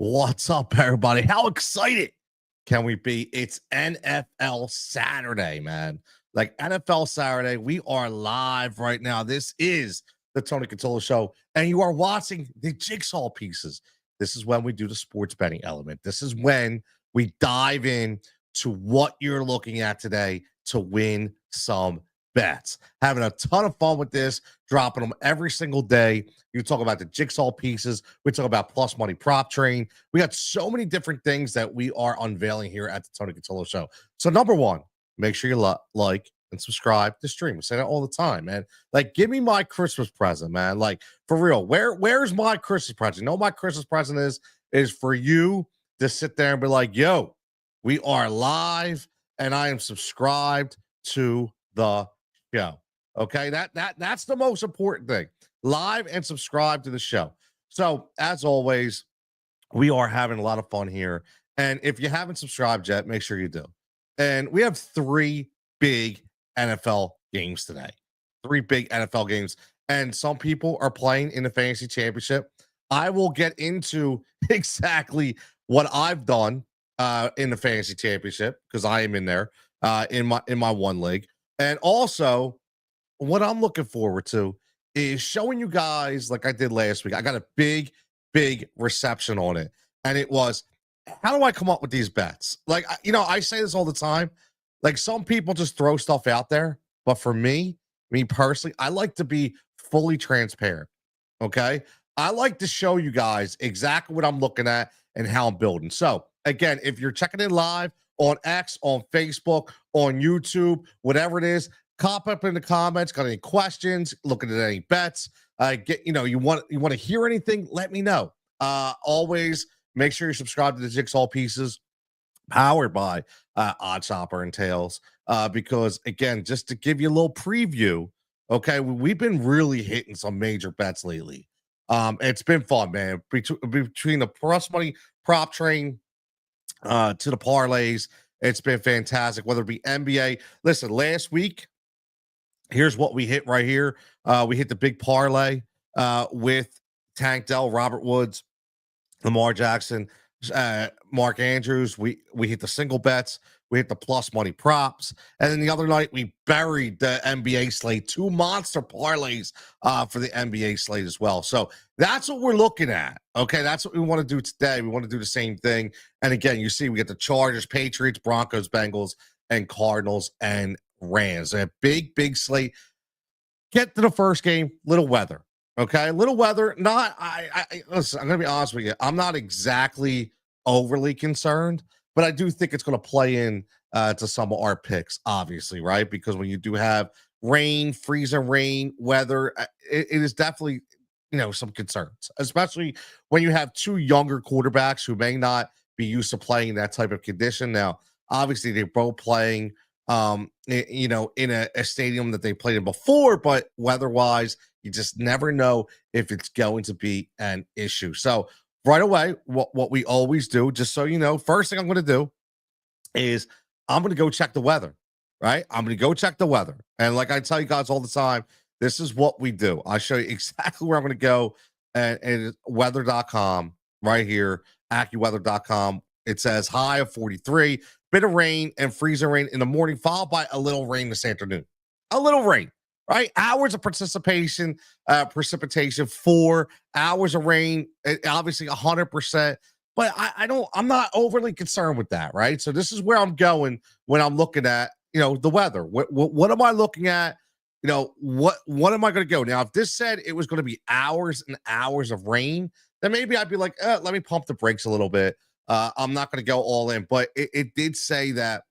What's up, everybody? How excited can we be? It's NFL Saturday, man. Like NFL Saturday, we are live right now. This is the Tony Cutillo Show, and you are watching the Jigsaw Pieces. This is when we do the sports betting element. This is when we dive in to what you're looking at today to win some bets. Having a ton of fun with this, dropping them every single day. You talk about the Jigsaw Pieces. We talk about plus money prop train. We got so many different things that we are unveiling here at the Tony Cutillo Show. So number one, make sure you like and subscribe to stream. We say that all the time, man. Like, give me my Christmas present, man. Like, for real, where's my Christmas present? You know what my Christmas present is for you to sit there and be like, yo, we are live and I am subscribed to the show. Okay, that's the most important thing. Live and subscribe to the show. So as always, we are having a lot of fun here. And if you haven't subscribed yet, make sure you do. And we have three big NFL games today. Three big NFL games. And some people are playing in the fantasy championship. I will get into exactly what I've done in the fantasy championship because I am in there in my one league. And also, what I'm looking forward to is showing you guys, like I did last week. I got a big reception on it. And it was, how do I come up with these bets? Like, I say this all the time. Like, some people just throw stuff out there. But for me personally, I like to be fully transparent. Okay. I like to show you guys exactly what I'm looking at and how I'm building. So again, if you're checking in live on X, on Facebook, on YouTube, whatever it is, cop up in the comments. Got any questions? Looking at any bets? You want to hear anything? Let me know. Always make sure you subscribe to the Jigsaw Pieces, powered by Odd Shopper and Tails. Because again, just to give you a little preview, okay, we've been really hitting some major bets lately. It's been fun, man. Between the plus money prop train to the parlays, it's been fantastic. Whether it be NBA, listen, last week. Here's what we hit right here. We hit the big parlay with Tank Dell, Robert Woods, Lamar Jackson, Mark Andrews. We hit the single bets. We hit the plus money props. And then the other night, we buried the NBA slate. 2 monster parlays for the NBA slate as well. So that's what we're looking at. Okay, that's what we want to do today. We want to do the same thing. And again, you see we get the Chargers, Patriots, Broncos, Bengals, and Cardinals, and Rams. A big slate. Get to the first game. Little weather. Okay, little weather. Not. Listen, I'm gonna be honest with you. I'm not exactly overly concerned, but I do think it's gonna play in to some of our picks, obviously, right? Because when you do have rain, freezing rain, weather, it is definitely some concerns, especially when you have 2 younger quarterbacks who may not be used to playing in that type of condition. Now, obviously, they're both playing in a stadium that they played in before, but weather-wise, you just never know if it's going to be an issue. So right away, what we always do, just so you know, first thing I'm going to do is I'm going to go check the weather, right? I'm going to go check the weather. And like I tell you guys all the time, this is what we do. I show you exactly where I'm going to go, and weather.com right here, AccuWeather.com. It says high of 43. Bit of rain and freezing rain in the morning, followed by a little rain this afternoon. A little rain, right? Hours of precipitation, 4 hours of rain, obviously 100%. But I'm not overly concerned with that, right? So this is where I'm going when I'm looking at, the weather. What am I looking at? What am I going to go? Now, if this said it was going to be hours and hours of rain, then maybe I'd be like, let me pump the brakes a little bit. I'm not going to go all in, but it did say that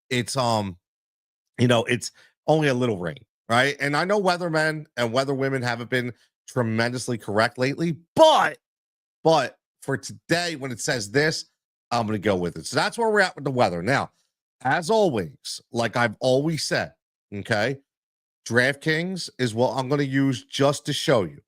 it's it's only a little rain, right? And I know weathermen and weatherwomen haven't been tremendously correct lately, but for today, when it says this, I'm going to go with it. So that's where we're at with the weather. Now, as always, like I've always said, okay, DraftKings is what I'm going to use just to show you.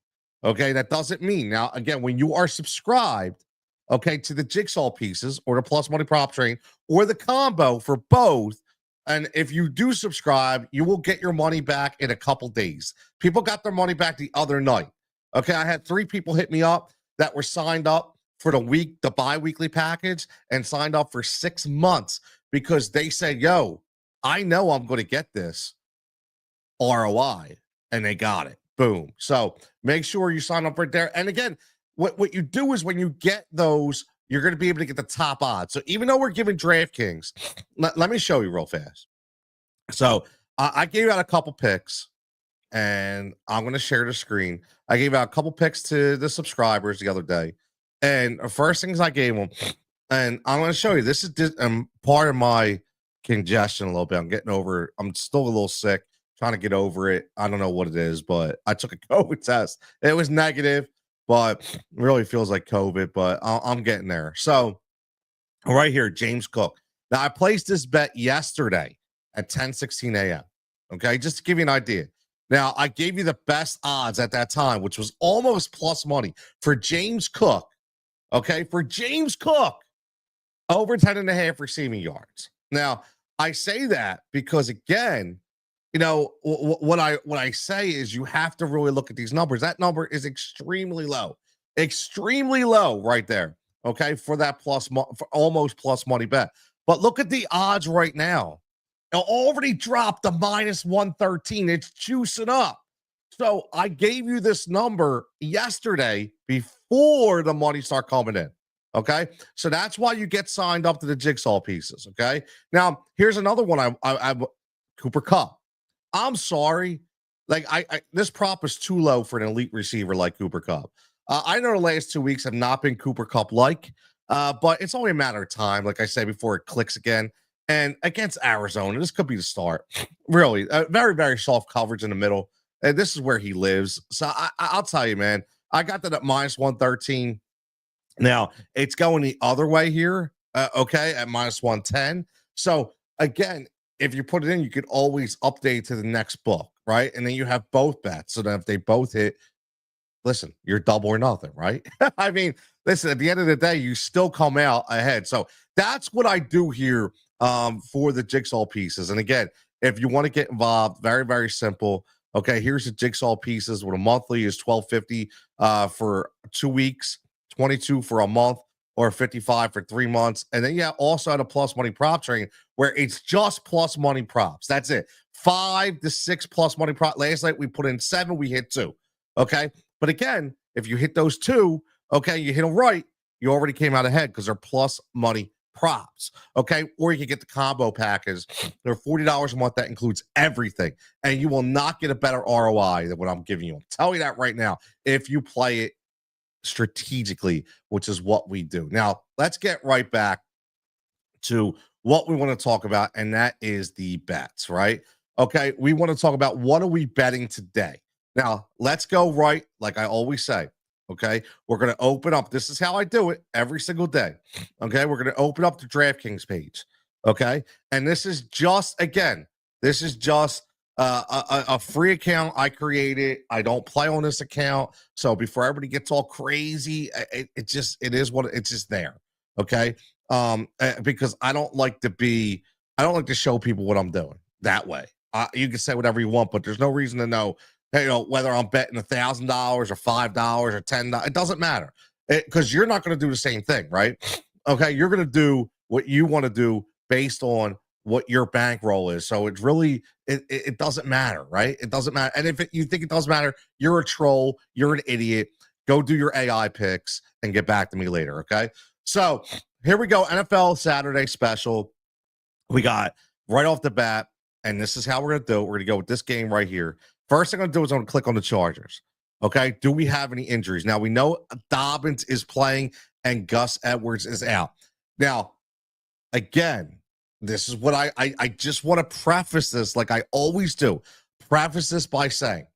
Okay, that doesn't mean now, again, when you are subscribed, okay, to the Jigsaw Pieces or the plus money prop train or the combo for both. And if you do subscribe, you will get your money back in a couple days. People got their money back the other night. Okay, I had 3 people hit me up that were signed up for the bi-weekly package and signed up for 6 months because they said, yo, I know I'm going to get this ROI, and they got it. Boom. So make sure you sign up right there. And again, what you do is when you get those, you're going to be able to get the top odds. So even though we're giving DraftKings, let me show you real fast. So I gave out a couple picks, and I'm going to share the screen. I gave out a couple picks to the subscribers the other day. And the first things I gave them, and I'm going to show you, this is part of my congestion a little bit. I'm getting over it. I'm still a little sick, trying to get over it. I don't know what it is, but I took a COVID test. It was negative, but it really feels like COVID, but I'm getting there. So right here, James Cook. Now, I placed this bet yesterday at 10:16 a.m. Okay, just to give you an idea. Now, I gave you the best odds at that time, which was almost plus money for James Cook. Okay, for James Cook, over 10.5 receiving yards. Now, I say that because, again, you know, what I say is you have to really look at these numbers. That number is extremely low right there. Okay, for that for almost plus money bet. But look at the odds right now. It already dropped to minus 113. It's juicing up. So I gave you this number yesterday before the money start coming in. Okay, so that's why you get signed up to the Jigsaw Pieces. Okay, now here's another one. I Cooper Kupp. I'm sorry, like this prop is too low for an elite receiver like Cooper Kupp. I know the last 2 weeks have not been Cooper Kupp like, but it's only a matter of time. Like I said before, it clicks again. And against Arizona, this could be the start. Really, very, very soft coverage in the middle. And this is where he lives. So I'll tell you, man, I got that at minus 113. Now, it's going the other way here, okay, at minus 110. So, again, if you put it in, you could always update to the next book, right? And then you have both bets. So that if they both hit, listen, you're double or nothing, right? I mean, listen, at the end of the day, you still come out ahead. So that's what I do here for the Jigsaw Pieces. And again, if you want to get involved, very, very simple. Okay, here's the Jigsaw Pieces. What a monthly is $12.50 for 2 weeks, 22 for a month, or 55 for 3 months. And then also had a plus money prop train where it's just plus money props. That's it. 5 to 6 plus money prop. Last night we put in 7, we hit 2. Okay. But again, if you hit those 2, okay, you hit them right, you already came out ahead because they're plus money props. Okay. Or you can get the combo package. They're $40 a month. That includes everything. And you will not get a better ROI than what I'm giving you. I'm telling you that right now. If you play it strategically, which is what we do. Now, let's get right back to what we want to talk about, and that is the bets, right? Okay, we want to talk about what are we betting today. Now, let's go right, like I always say, okay? We're going to open up. This is how I do it every single day, okay? We're going to open up the DraftKings page, okay? And this is just, again, this is just a free account I created. I don't play on this account. So before everybody gets all crazy, it is what it's just there. Okay. Because I don't like to show people what I'm doing that way. You can say whatever you want, but there's no reason to know, you know, whether I'm betting $1,000 or $5 or $10. It doesn't matter because you're not going to do the same thing, right? Okay. You're going to do what you want to do based on what your bankroll is. So it's really, it doesn't matter, right? It doesn't matter. And if you think it does matter, you're a troll, you're an idiot. Go do your AI picks and get back to me later, okay? So here we go, NFL Saturday special. We got right off the bat, and this is how we're going to do it. We're going to go with this game right here. First thing I'm going to do is I'm going to click on the Chargers, okay? Do we have any injuries? Now, we know Dobbins is playing and Gus Edwards is out. Now, again, this is what I just want to preface this like I always do. Preface this by saying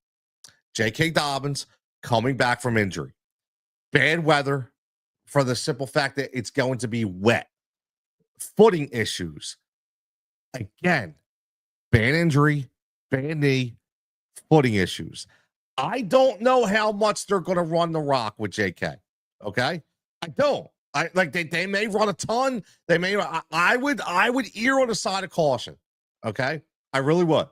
J.K. Dobbins coming back from injury. Bad weather for the simple fact that it's going to be wet. Footing issues. Again, bad injury, bad knee, footing issues. I don't know how much they're going to run the rock with J.K. Okay? I don't. They may run a ton. They may. I would err on the side of caution. Okay, I really would.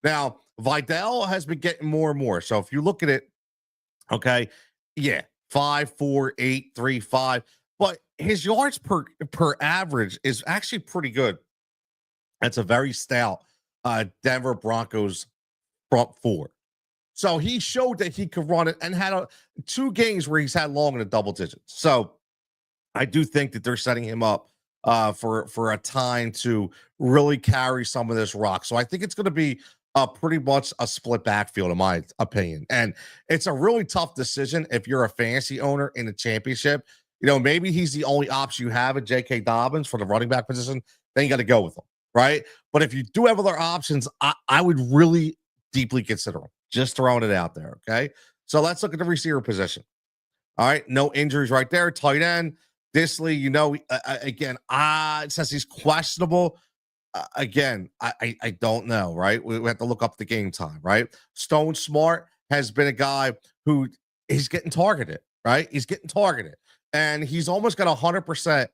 Now Vidal has been getting more and more. So if you look at it, okay, yeah, 5.4835, but his yards per average is actually pretty good. That's a very stout Denver Broncos front four. So he showed that he could run it and had two games where he's had long in the double digits. So I do think that they're setting him up for a time to really carry some of this rock. So I think it's going to be pretty much a split backfield, in my opinion. And it's a really tough decision if you're a fantasy owner in the championship. You know, maybe he's the only option you have at J.K. Dobbins for the running back position. Then you got to go with him, right? But if you do have other options, I would really deeply consider him. Just throwing it out there, okay? So let's look at the receiver position. All right, no injuries right there. Tight end, Disley, you know, again, it says he's questionable. Again, I don't know, right? We have to look up the game time, right? Stone Smart has been a guy who he's getting targeted, right? He's getting targeted, and he's almost got 100%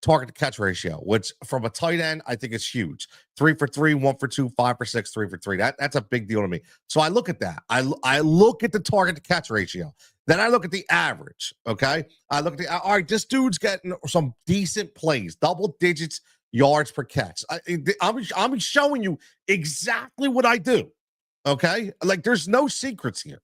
target to catch ratio, which from a tight end, I think is huge. 3 for 3, 1 for 2, 5 for 6, 3 for 3. That's a big deal to me. So I look at that. I look at the target to catch ratio. Then I look at the average. Okay. I look at all right, this dude's getting some decent plays, double digits yards per catch. I'm showing you exactly what I do. Okay. Like there's no secrets here.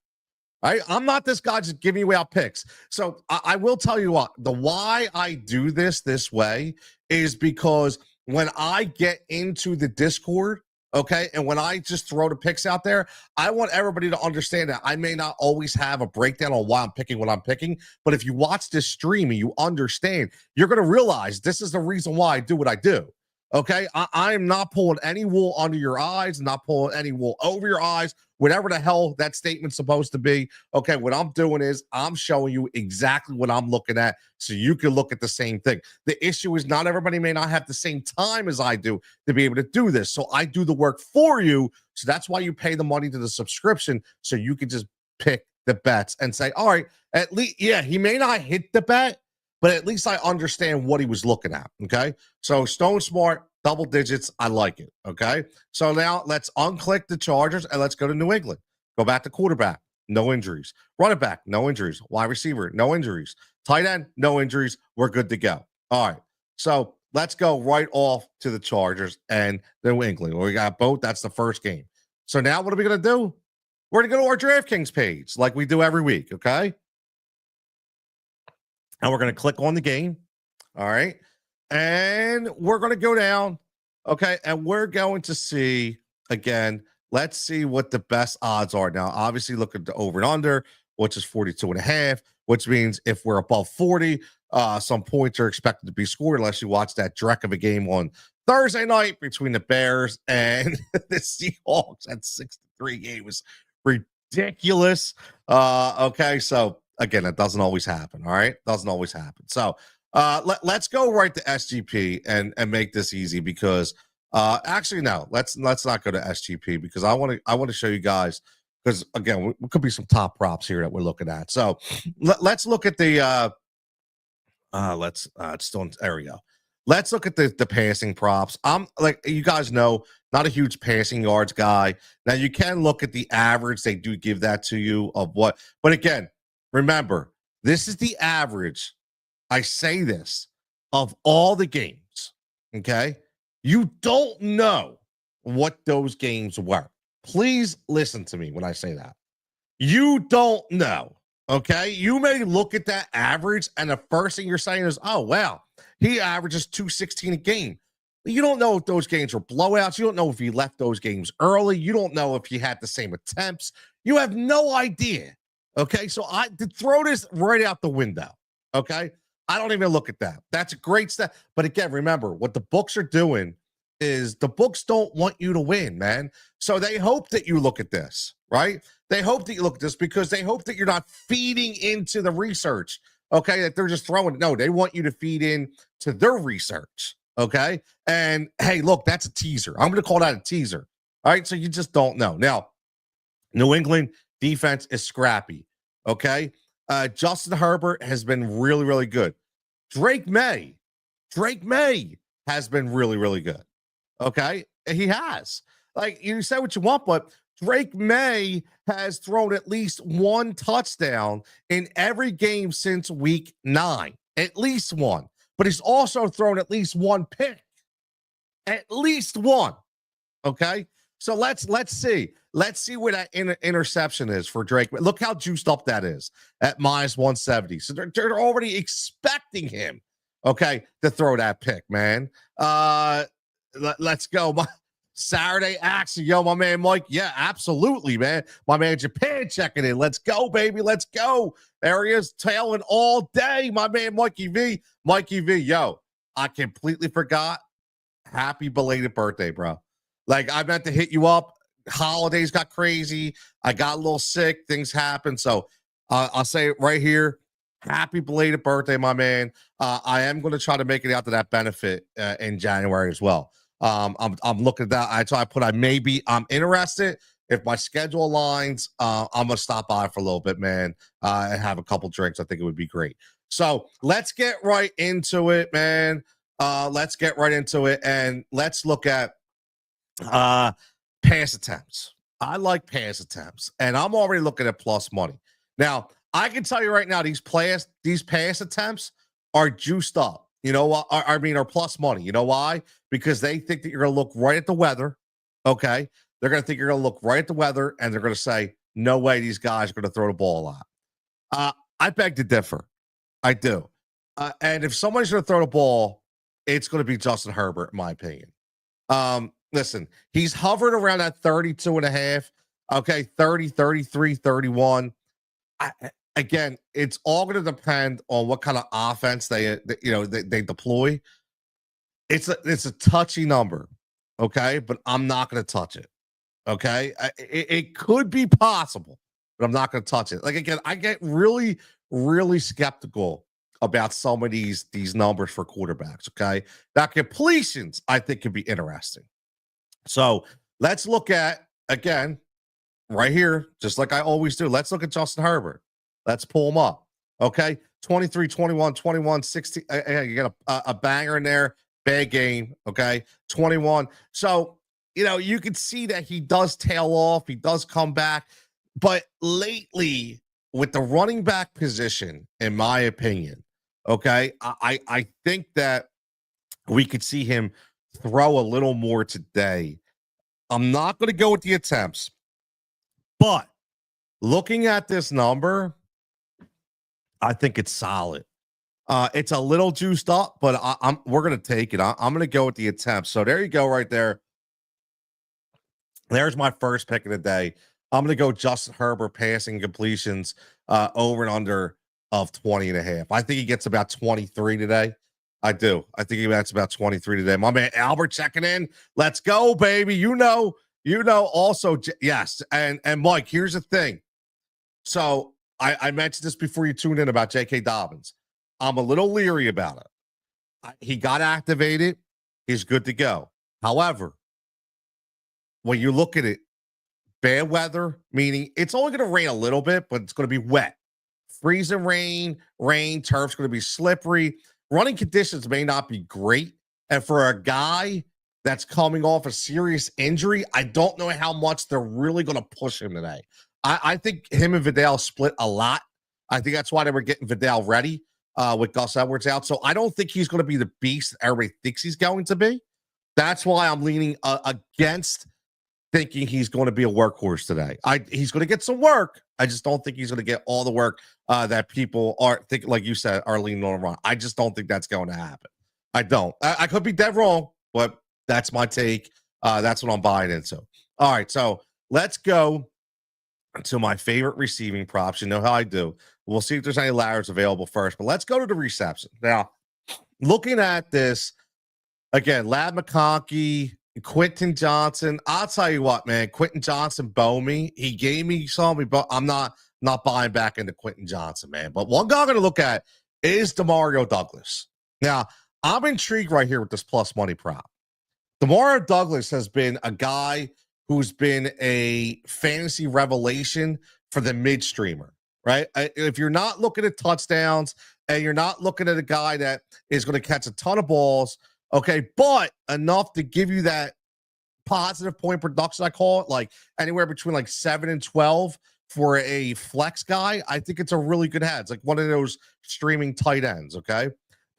I'm not this guy just giving you out picks. So I will tell you what, the why I do this way is because when I get into the Discord, okay, and when I just throw the picks out there, I want everybody to understand that I may not always have a breakdown on why I'm picking what I'm picking, but if you watch this stream and you understand, you're going to realize this is the reason why I do what I do. Okay, I am not pulling any wool under your eyes, not pulling any wool over your eyes, whatever the hell that statement's supposed to be. Okay, what I'm doing is I'm showing you exactly what I'm looking at so you can look at the same thing. The issue is not everybody may not have the same time as I do to be able to do this. So I do the work for you. So that's why you pay the money to the subscription so you can just pick the bets and say, all right, at least, yeah, he may not hit the bet, but at least I understand what he was looking at, okay? So Stone Smart, double digits, I like it, okay? So now let's unclick the Chargers and let's go to New England. Go back to quarterback, no injuries. Running back, no injuries. Wide receiver, no injuries. Tight end, no injuries. We're good to go. All right, so let's go right off to the Chargers and New England. We got both. That's the first game. So now what are we going to do? We're going to go to our DraftKings page like we do every week, okay? And we're going to click on the game. All right. And we're going to go down. Okay. And we're going to see, again, let's see what the best odds are. Now, obviously, look at the over and under, which is 42.5, which means if we're above 40, some points are expected to be scored unless you watch that dreck of a game on Thursday night between the Bears and the Seahawks. That 6-3 game was ridiculous. Okay. So, again, it doesn't always happen. All right. Doesn't always happen. So let's go right to SGP and make this easy because actually, no, let's not go to SGP because I want to show you guys because again, we could be some top props here that we're looking at. So let's look at the it's still there we go. Let's look at the passing props. I'm like you guys know, not a huge passing yards guy. Now you can look at the average. They do give that to you of what, but again, remember, this is the average. I say this of all the games. Okay. You don't know what those games were. Please listen to me when I say that. You don't know. Okay. You may look at that average and the first thing you're saying is, oh, wow, he averages 216 a game. You don't know if those games were blowouts. You don't know if he left those games early. You don't know if he had the same attempts. You have no idea. Okay, so I throw this right out the window. Okay, I don't even look at that. That's a great step. But again, remember what the books are doing is the books don't want you to win, man. So they hope that you look at this, right? They hope that you look at this because they hope that you're not feeding into the research. Okay, that they're just throwing. No, they want you to feed in to their research. Okay, and hey, look, that's a teaser. I'm going to call that a teaser. All right, so you just don't know. Now, New England defense is scrappy. Okay. Justin Herbert has been really, really good. Drake May has been really, really good. Okay. He has. Like you say what you want, but Drake May has thrown at least one touchdown in every game since week 9. At least one. But he's also thrown at least one pick. At least one. Okay? So let's see. Let's see where that interception is for Drake. Look how juiced up that is at minus 170. So they're already expecting him, okay, to throw that pick, man. Let's go. Saturday action, yo, my man Mike. Yeah, absolutely, man. My man Japan checking in. Let's go, baby. Let's go. There he is, tailing all day. My man Mikey V. Mikey V, yo, I completely forgot. Happy belated birthday, bro. Like, I meant to hit you up. Holidays got crazy. I got a little sick. Things happened. So I'll say it right here. Happy belated birthday, my man. I am going to try to make it out to that benefit in January as well. I'm looking at that. I'm interested. If my schedule aligns, I'm gonna stop by for a little bit, man, and have a couple drinks. I think it would be great. So let's get right into it, man. Let's get right into it, and let's look at pass attempts. I like pass attempts, and I'm already looking at plus money. Now, I can tell you right now, these pass attempts are juiced up. You know what? Are plus money. You know why? Because they think that you're going to look right at the weather. Okay. They're going to think you're going to look right at the weather, and they're going to say, no way these guys are going to throw the ball a lot. I beg to differ. I do. And if somebody's going to throw the ball, it's going to be Justin Herbert, in my opinion. Listen, he's hovered around that 32 and a half. Okay. 30, 33, 31. Again, it's all going to depend on what kind of offense they deploy. It's a touchy number, okay, but I'm not going to touch it. Okay, it could be possible, but I'm not going to touch it. Like, again, I get really, really skeptical about some of these numbers for quarterbacks. Okay, now completions I think could be interesting. So let's look at, again, right here, just like I always do. Let's look at Justin Herbert. Let's pull them up. Okay. 23, 21, 21, 16. You got a banger in there. Bad game. Okay. 21. So, you can see that he does tail off. He does come back. But lately, with the running back position, in my opinion, okay, I think that we could see him throw a little more today. I'm not going to go with the attempts, but looking at this number, I think it's solid. It's a little juiced up, but we're going to take it. I'm going to go with the attempts. So there you go right there. There's my first pick of the day. I'm going to go Justin Herbert passing completions over and under of 20 and a half. I think he gets about 23 today. I do. I think he gets about 23 today. My man Albert checking in. Let's go, baby. Also, yes. And Mike, here's the thing. So I mentioned this before you tuned in about J.K. Dobbins. I'm a little leery about it. He got activated. He's good to go. However, when you look at it, bad weather, meaning it's only going to rain a little bit, but it's going to be wet. Freezing rain, turf's going to be slippery. Running conditions may not be great. And for a guy that's coming off a serious injury, I don't know how much they're really going to push him today. I think him and Vidal split a lot. I think that's why they were getting Vidal ready with Gus Edwards out. So I don't think he's going to be the beast everybody thinks he's going to be. That's why I'm leaning against thinking he's going to be a workhorse today. He's going to get some work. I just don't think he's going to get all the work that people are thinking, like you said, are leaning on run. I just don't think that's going to happen. I don't. I could be dead wrong, but that's my take. That's what I'm buying into. All right, so let's go to my favorite receiving props. You know how I do. We'll see if there's any ladders available first, but let's go to the reception. Now, looking at this, again, Lad McConkey, Quentin Johnson. I'll tell you what, man, Quentin Johnson bowed me. He gave me some, but I'm not buying back into Quentin Johnson, man. But one guy I'm going to look at is Demario Douglas. Now, I'm intrigued right here with this plus money prop. Demario Douglas has been a guy who's been a fantasy revelation for the mid-streamer, right? If you're not looking at touchdowns and you're not looking at a guy that is going to catch a ton of balls, okay, but enough to give you that positive point production, I call it, like anywhere between like 7 and 12 for a flex guy, I think it's a really good head. It's like one of those streaming tight ends, okay?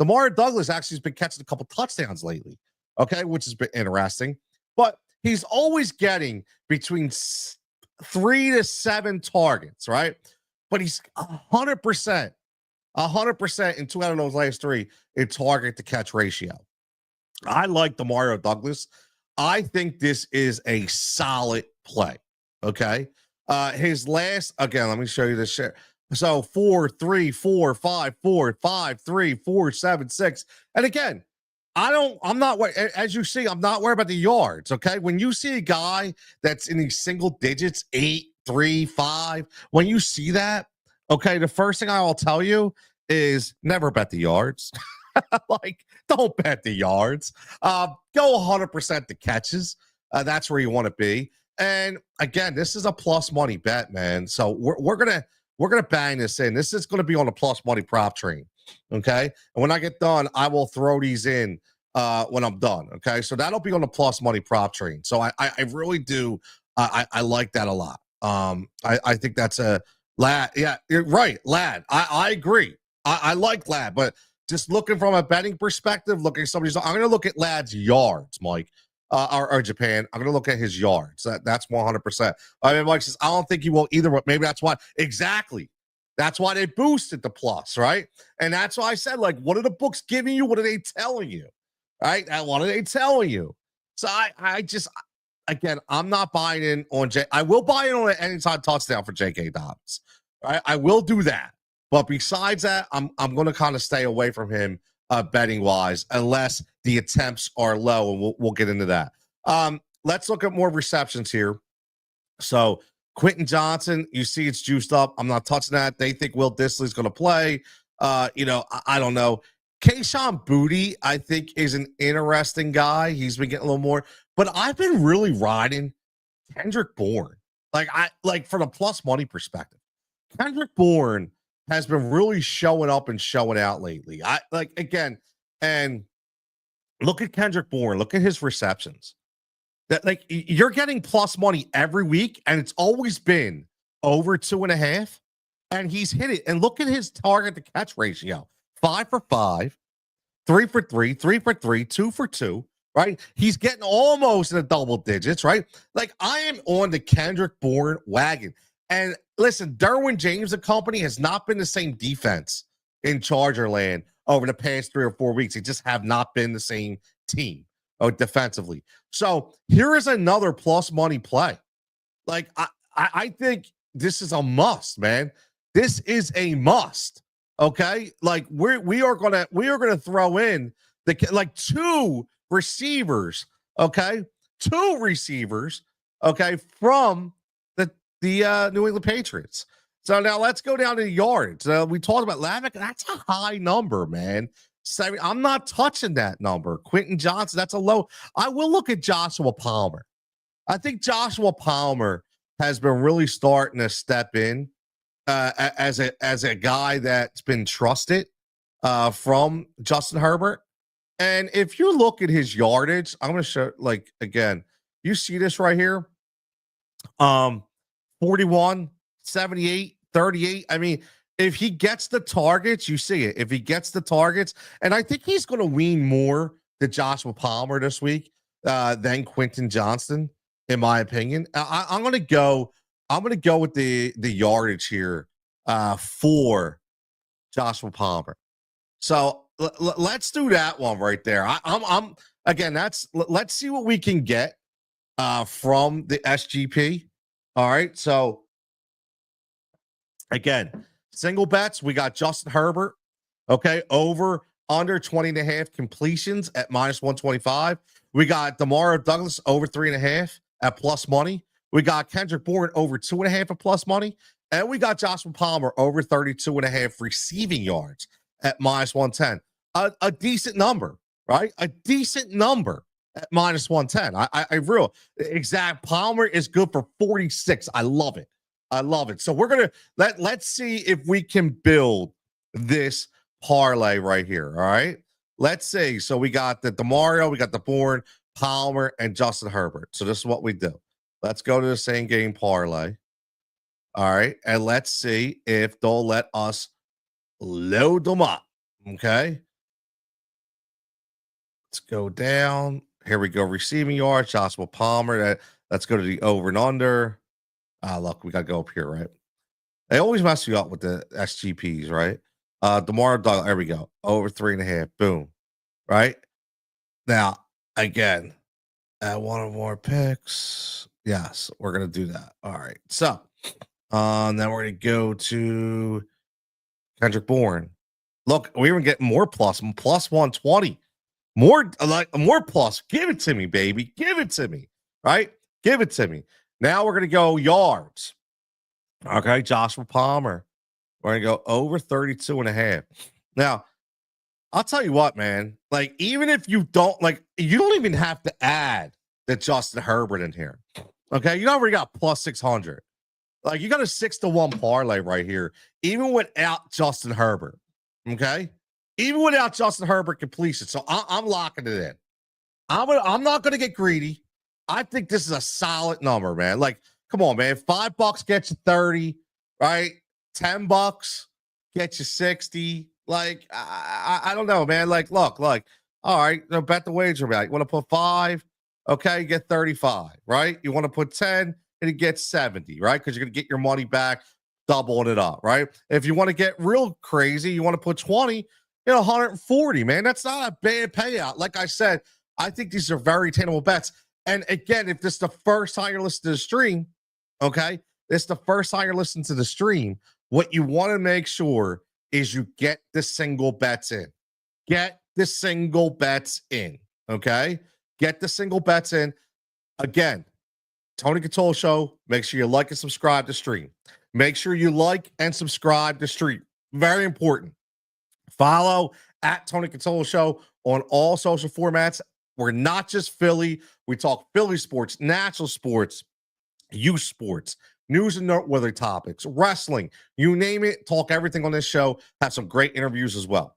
Demario Douglas actually has been catching a couple touchdowns lately, okay, which has been interesting. But he's always getting between 3 to 7 targets, right? But he's 100%, 100% in 2 out of those last 3 in target to catch ratio. I like Demario Douglas. I think this is a solid play. Okay. His last, again, let me show you this share. So 4, 3, 4, 5, 4, 5, 3, 4, 7, 6. And again, I'm not, as you see, I'm not worried about the yards. Okay. When you see a guy that's in these single digits, 8, 3, 5, when you see that, okay, the first thing I will tell you is never bet the yards. Like, don't bet the yards. Go 100% the catches. That's where you want to be. And again, this is a plus money bet, man. So we're gonna bang this in. This is gonna be on a plus money prop train. Okay. And when I get done, I will throw these in when I'm done. Okay. So that'll be on the plus money prop train. So I really do. I like that a lot. I think that's a lad. Yeah, you're right. Lad. I agree. I like lad, but just looking from a betting perspective, looking at somebody's, I'm going to look at Lad's yards, Mike, or Japan. I'm going to look at his yards. That's 100%. I mean, Mike says, I don't think he will either, but maybe that's why. Exactly. That's why they boosted the plus, right? And that's why I said, like, what are the books giving you? What are they telling you? Right? And what are they telling you? So I just, again, I'm not buying in on I will buy in on an anytime touchdown for J.K. Dobbins. Right? I will do that. But besides that, I'm going to kind of stay away from him betting wise, unless the attempts are low, and we'll get into that. Let's look at more receptions here. So Quentin Johnson, you see it's juiced up. I'm not touching that. They think Will Dissly's going to play. I don't know. Kayshon Boutte, I think, is an interesting guy. He's been getting a little more, but I've been really riding Kendrick Bourne. Like from a plus money perspective, Kendrick Bourne has been really showing up and showing out lately. And look at Kendrick Bourne. Look at his receptions. That, like, you're getting plus money every week, and it's always been over 2.5, and he's hit it. And look at his target to catch ratio: 5 for 5, 3 for 3, 3 for 3, 2 for 2. Right? He's getting almost in the double digits. Right? Like, I am on the Kendrick Bourne wagon. And listen, Derwin James and company has not been the same defense in Charger land over the past 3 or 4 weeks. They just have not been the same team defensively. So here is another plus money play. Like, I think this is a must, man. This is a must. Okay, like we are gonna throw in the 2 receivers. Okay, 2 receivers. Okay, from the New England Patriots. So now let's go down to the yards. We talked about Lavick. That's a high number, man. I'm not touching that number. Quentin Johnson, that's a low. I will look at Joshua Palmer. I think Joshua Palmer has been really starting to step in as a guy that's been trusted from Justin Herbert. And if you look at his yardage, I'm going to show, like, again, you see this right here. 41, 78, 38. I mean, if he gets the targets, you see it. If he gets the targets, and I think he's going to lean more to Joshua Palmer this week than Quentin Johnson, in my opinion. I'm going to go with the yardage here for Joshua Palmer. So let's do that one right there. I'm again. Let's see what we can get from the SGP. All right. So again, single bets, we got Justin Herbert. Okay. Over under 20.5 completions at -125. We got Demario Douglas over 3.5 at plus money. We got Kendrick Bourne over 2.5 at plus money. And we got Joshua Palmer over 32.5 receiving yards at -110. A decent number, right? A decent number at -110. I real exact. Palmer is good for 46. I love it. I love it. So we're gonna let's see if we can build this parlay right here. All right. Let's see. So we got the Demario, we got the Bourne, Palmer, and Justin Herbert. So this is what we do. Let's go to the same game parlay. All right. And let's see if they'll let us load them up. Okay. Let's go down. Here we go. Receiving yards, Joshua Palmer. Let's go to the over and under. Look, we got to go up here, right? They always mess you up with the SGPs, right? DeMar Douglas, there we go. Over 3.5. Boom. Right? Now, again, one or more picks. Yes, we're going to do that. All right. So, then we're going to go to Kendrick Bourne. Look, we even get more plus 120. More plus. Give it to me, baby. Give it to me. Right? Give it to me. Now we're going to go yards. Okay, Joshua Palmer. We're going to go over 32.5. Now, I'll tell you what, man. Like, even if you don't, you don't even have to add the Justin Herbert in here. Okay, you already got plus 600. Like, you got a 6-1 parlay right here, even without Justin Herbert. Okay, even without Justin Herbert completion. So I'm locking it in. I'm not going to get greedy. I think this is a solid number, man. Like, come on, man. $5 gets you 30, right? $10 gets you 60. Like, I don't know, man. Like, look, all right, bet the wager back. You want to put 5, okay, you get 35, right? You want to put 10, and you get 70, right? Because you're going to get your money back, doubling it up, right? If you want to get real crazy, you want to put 20, 140, man. That's not a bad payout. Like I said, I think these are very attainable bets. And again, if this is the first time you're listening to the stream, okay, this is the first time you're listening to the stream, what you want to make sure is you get the single bets in. Get the single bets in, okay? Get the single bets in. Again, Tony Cutillo Show, make sure you like and subscribe to stream. Make sure you like and subscribe to stream. Very important. Follow at Tony Cutillo Show on all social formats. We're not just Philly. We talk Philly sports, national sports, youth sports, news and noteworthy topics, wrestling, you name it. Talk everything on this show. Have some great interviews as well.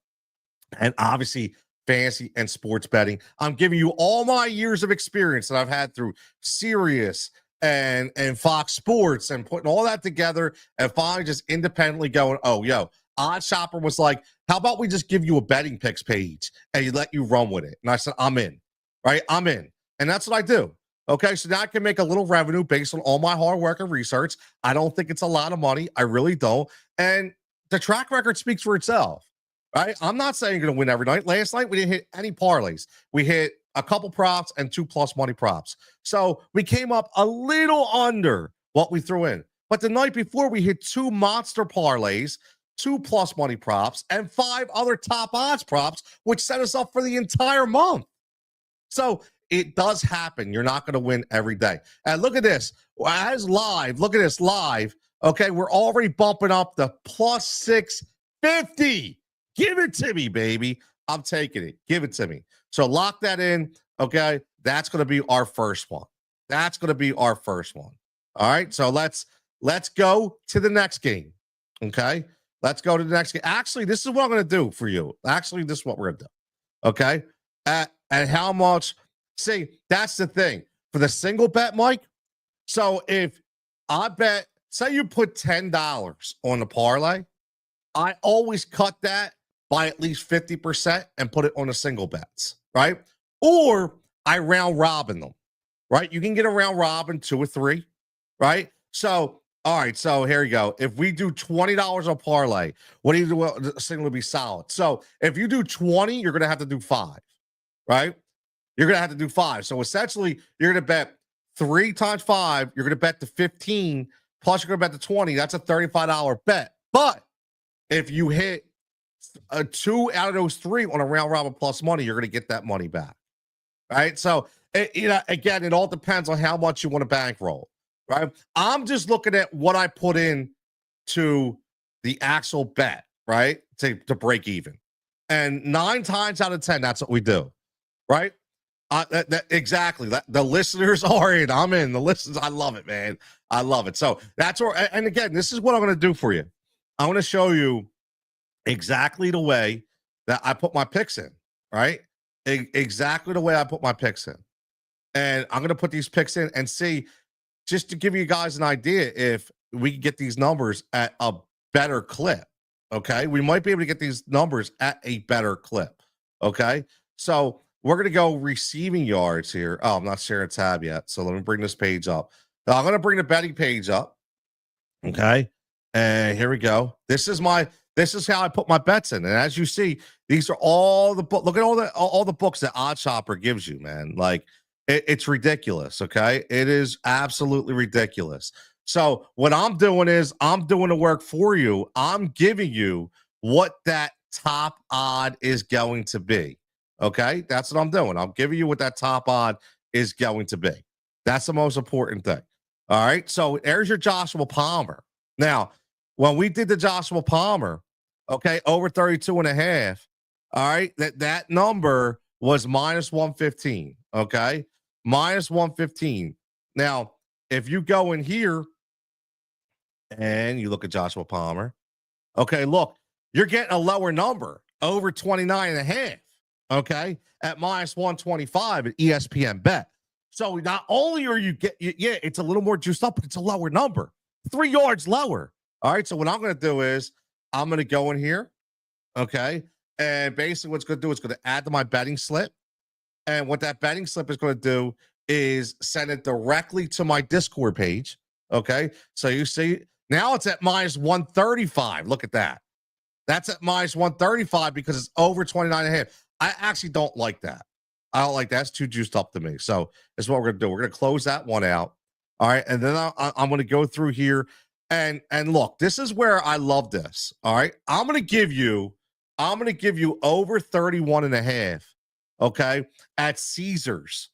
And obviously, fantasy and sports betting. I'm giving you all my years of experience that I've had through Sirius and Fox Sports and putting all that together and finally just independently going, oh, yo, OddsShopper was like, how about we just give you a betting picks page and you let you run with it? And I said, I'm in. Right? I'm in. And that's what I do. Okay. So now I can make a little revenue based on all my hard work and research. I don't think it's a lot of money. I really don't. And the track record speaks for itself. Right? I'm not saying you're going to win every night. Last night, we didn't hit any parlays. We hit a couple props and 2+ money props. So we came up a little under what we threw in. But the night before, we hit 2 monster parlays, 2+ money props, and 5 other top odds props, which set us up for the entire month. So it does happen. You're not going to win every day. And look at this. As live, look at this live. Okay, we're already bumping up the plus 650. Give it to me, baby. I'm taking it. Give it to me. So lock that in. Okay, that's going to be our first one. That's going to be our first one. All right, so let's go to the next game. Okay, let's go to the next game. Actually, this is what I'm going to do for you. Actually, this is what we're going to do. Okay. And how much? See, that's the thing for the single bet, Mike. So if I bet, say you put $10 on the parlay, I always cut that by at least 50% and put it on the single bets, right? Or I round robin them, right? You can get a round robin 2 or 3, right? So, all right, so here you go. If we do $20 on parlay, what do you do? Well, the single will be solid. So if you do 20, you're going to have to do 5. Right? You're going to have to do 5. So essentially, you're going to bet 3 times 5. You're going to bet the 15, plus you're going to bet the 20. That's a $35 bet. But if you hit 2 out of those 3 on a round robin plus money, you're going to get that money back. Right? So, again, it all depends on how much you want to bankroll. Right? I'm just looking at what I put in to the actual bet, right? To break even. And 9 times out of 10, that's what we do. Right? Exactly. The listeners are in. I'm in. The listeners, I love it, man. I love it. So that's where, and again, this is what I'm going to do for you. I'm going to show you exactly the way that I put my picks in, right? Exactly the way I put my picks in. And I'm going to put these picks in and see, just to give you guys an idea, if we can get these numbers at a better clip. Okay. We might be able to get these numbers at a better clip. Okay. So we're going to go receiving yards here. Oh, I'm not sharing a tab yet. So let me bring this page up. Now, I'm going to bring the betting page up. Okay. And here we go. This is how I put my bets in. And as you see, these are all the book. Look at all the books that Odd Shopper gives you, man. Like it's ridiculous. Okay. It is absolutely ridiculous. So what I'm doing is I'm doing the work for you. I'm giving you what that top odd is going to be. Okay. That's what I'm doing. I'm giving you what that top odd is going to be. That's the most important thing. All right. So there's your Joshua Palmer. Now, when we did the Joshua Palmer, okay, over 32.5. All right. That number was minus 115. Okay. Minus 115. Now, if you go in here and you look at Joshua Palmer, okay, look, you're getting a lower number, over 29.5. Okay. At minus 125 at ESPN Bet. So not only are you it's a little more juiced up, but it's a lower number, 3 yards lower. All right. So what I'm going to do is I'm going to go in here. Okay. And basically what's going to do is going to add to my betting slip. And what that betting slip is going to do is send it directly to my Discord page. Okay. So you see now it's at minus 135. Look at that. That's at minus 135 because it's over 29.5. I actually don't like that. I don't like that. That's too juiced up to me. So that's what we're going to do. We're going to close that one out. All right. And then I'm going to go through here and look, this is where I love this. All right. I'm going to give you over 31.5. Okay. At Caesars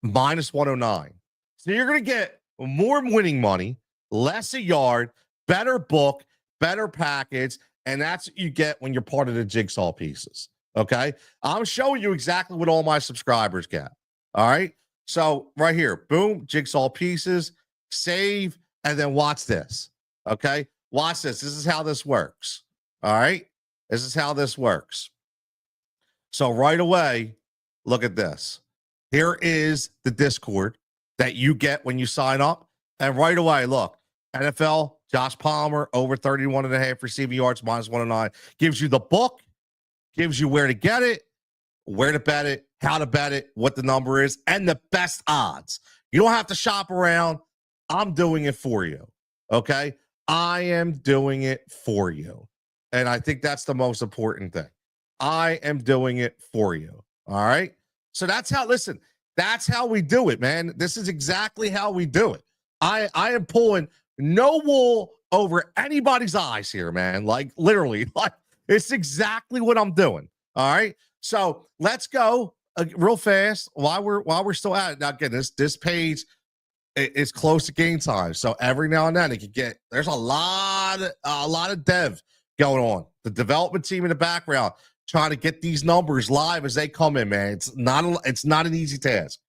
minus 109. So you're going to get more winning money, less a yard, better book, better package. And that's what you get when you're part of the Jigsaw Pieces. Okay. I'm showing you exactly what all my subscribers get. All right. So right here, boom, Jigsaw Pieces, save, and then watch this. Okay. Watch this. This is how this works. All right. This is how this works. So right away, look at this. Here is the Discord that you get when you sign up. And right away, look, NFL, Josh Palmer, over 31.5 receiving yards, minus 109, gives you the book, gives you where to get it, where to bet it, how to bet it, what the number is, and the best odds. You don't have to shop around. I'm doing it for you. Okay? I am doing it for you. And I think that's the most important thing. I am doing it for you. All right? So that's how we do it, man. This is exactly how we do it. I am pulling no wool over anybody's eyes here, man. Like literally, like it's exactly what I'm doing. All right. So let's go real fast while we're still at it. Now, again, this page is close to game time. So every now and then it can get, there's a lot of dev going on. The development team in the background trying to get these numbers live as they come in, man. It's not an easy task.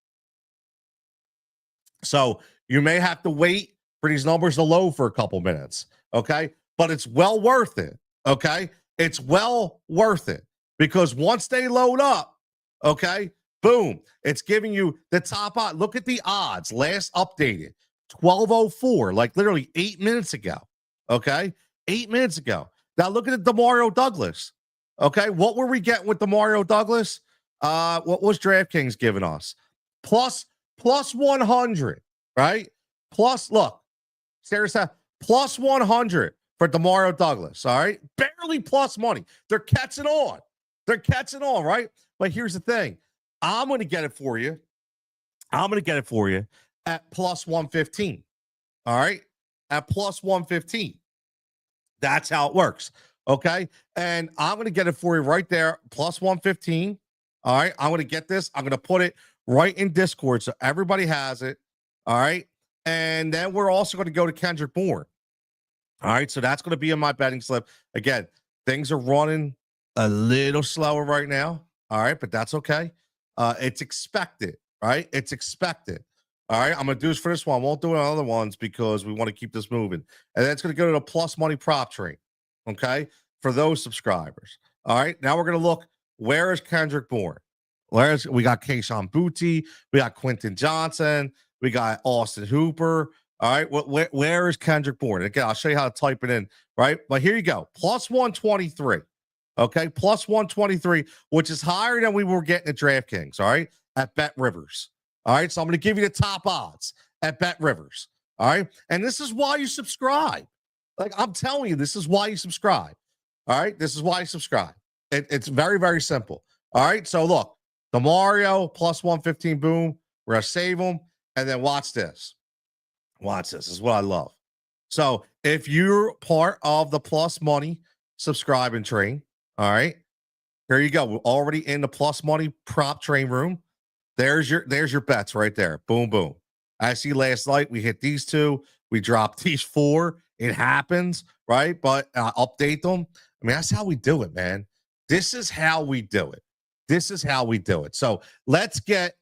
So you may have to wait for these numbers to load for a couple minutes. Okay. But it's well worth it. Okay. It's well worth it because once they load up, okay, boom, it's giving you the top odd. Look at the odds. Last updated 12:04, like literally 8 minutes ago. Okay. 8 minutes ago. Now look at the Demario Douglas. Okay. What were we getting with Demario Douglas? What was DraftKings giving us? Plus 100, right? Plus, look, seriously, plus 100 for Demario Douglas. All right. Barely plus money. They're catching on. Right? But here's the thing. I'm going to get it for you. At plus 115. All right. At plus 115. That's how it works. Okay. And I'm going to get it for you right there. Plus 115. All right. I'm going to get this. I'm going to put it right in Discord so everybody has it. All right. And then we're also going to go to Kendrick Bourne. All right. So that's going to be in my betting slip. Again, things are running a little slower right now. All right. But that's okay. It's expected. Right. It's expected. All right. I'm going to do this for this one. I won't do it on other ones because we want to keep this moving. And then it's going to go to the plus money prop train. Okay. For those subscribers. All right. Now we're going to look. Where is Kendrick Bourne? We got Keyshawn Booty, we got Quentin Johnson, we got Austin Hooper. All right, where is Kendrick Bourne? Again, I'll show you how to type it in, right? But here you go, plus 123. Okay, plus 123, which is higher than we were getting at DraftKings, all right, at Bet Rivers. All right, so I'm going to give you the top odds at Bet Rivers. All right, and this is why you subscribe. Like I'm telling you, this is why you subscribe. All right, this is why you subscribe. It's very, very simple. All right, so look, the Mario plus 115, boom. We're going to save them, and then watch this. Watch this. This is what I love. So if you're part of the plus money subscribing train, all right, here you go. We're already in the plus money prop train room. There's your bets right there. Boom, boom. I see last night we hit these two. We dropped these four. It happens, right? But update them. I mean, that's how we do it, man. This is how we do it. This is how we do it. So let's get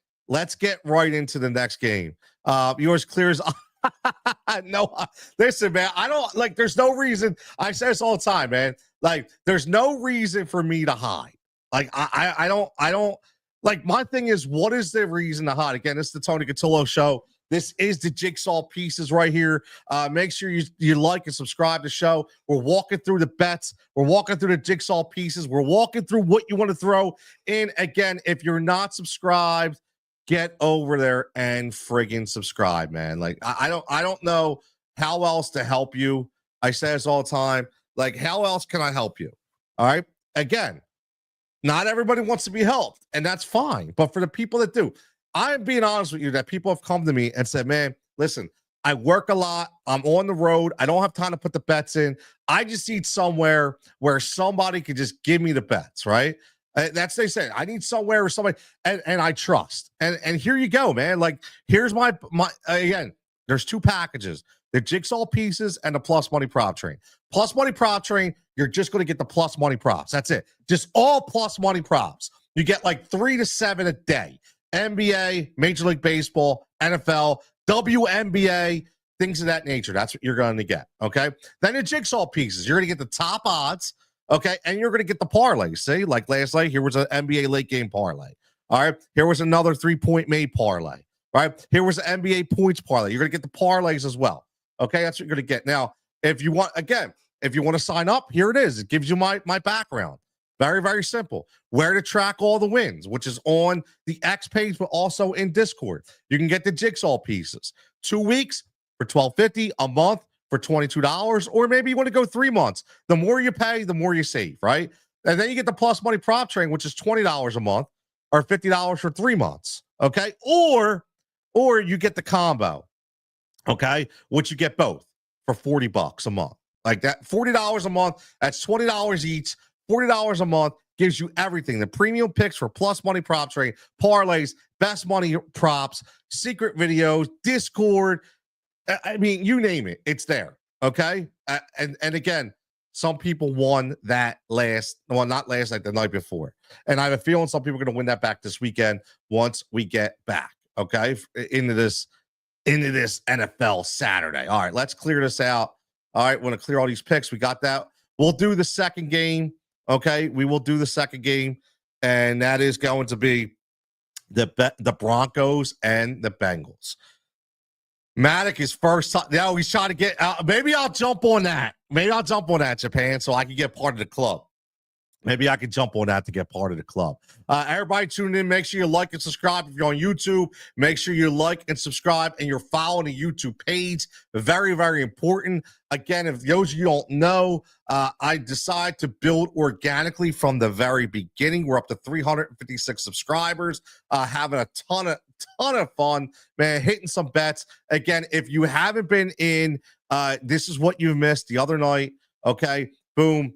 right into the next game. Yours clear as no, listen, man. I don't like. There's no reason. I say this all the time, man. Like, there's no reason for me to hide. Like, I don't. Like, my thing is, what is the reason to hide? Again, this is the Tony Cutillo Show. This is the Jigsaw Pieces right here. Make sure you like and subscribe to the show. We're walking through the bets. We're walking through the Jigsaw Pieces. We're walking through what you want to throw in. Again, if you're not subscribed, get over there and friggin' subscribe, man. Like, I don't know how else to help you. I say this all the time. Like, how else can I help you? All right. Again, not everybody wants to be helped, and that's fine. But for the people that do, I'm being honest with you that people have come to me and said, man, listen, I work a lot. I'm on the road. I don't have time to put the bets in. I just need somewhere where somebody can just give me the bets, right? That's they say. I need somewhere where somebody and I trust. And here you go, man. Like, here's my again, there's two packages: the Jigsaw Pieces and the plus money prop train. Plus money prop train, you're just going to get the plus money props. That's it. Just all plus money props. You get like 3 to 7 a day. NBA, Major League Baseball, NFL, WNBA, things of that nature. That's what you're going to get. Okay. Then the Jigsaw Pieces, you're going to get the top odds. Okay. And you're going to get the parlay. See, like last night, here was an NBA late game parlay. All right. Here was another 3-point made parlay. Right. Here was an NBA points parlay. You're going to get the parlays as well. Okay. That's what you're going to get. Now, if you want to sign up, here it is. It gives you my background. Very, very simple. Where to track all the wins, which is on the X page, but also in Discord. You can get the Jigsaw Pieces. 2 weeks for $12.50, a month for $22, or maybe you want to go 3 months. The more you pay, the more you save, right? And then you get the plus money prop train, which is $20 a month or $50 for 3 months. Okay. Or you get the combo, okay, which you get both for $40 a month. Like that, $40 a month, that's $20 each. $40 a month gives you everything. The premium picks for plus money prop train, parlays, best money props, secret videos, Discord. I mean, you name it, it's there. Okay. And again, some people won that not last night, the night before. And I have a feeling some people are going to win that back this weekend once we get back. Okay. Into this NFL Saturday. All right. Let's clear this out. All right. Want to clear all these picks. We got that. We'll do the second game. Okay, we will do the second game, and that is going to be the Broncos and the Bengals. Matic is first time. Now he's trying to get maybe I'll jump on that. Maybe I'll jump on that, Japan, so I can get part of the club. Maybe I can jump on that to get part of the club. Everybody tuning in, make sure you like and subscribe. If you're on YouTube, make sure you like and subscribe, and you're following the YouTube page. Very, very important. Again, if those of you don't know, I decided to build organically from the very beginning. We're up to 356 subscribers, having a ton of fun, man, hitting some bets. Again, if you haven't been in, this is what you missed the other night. Okay, boom.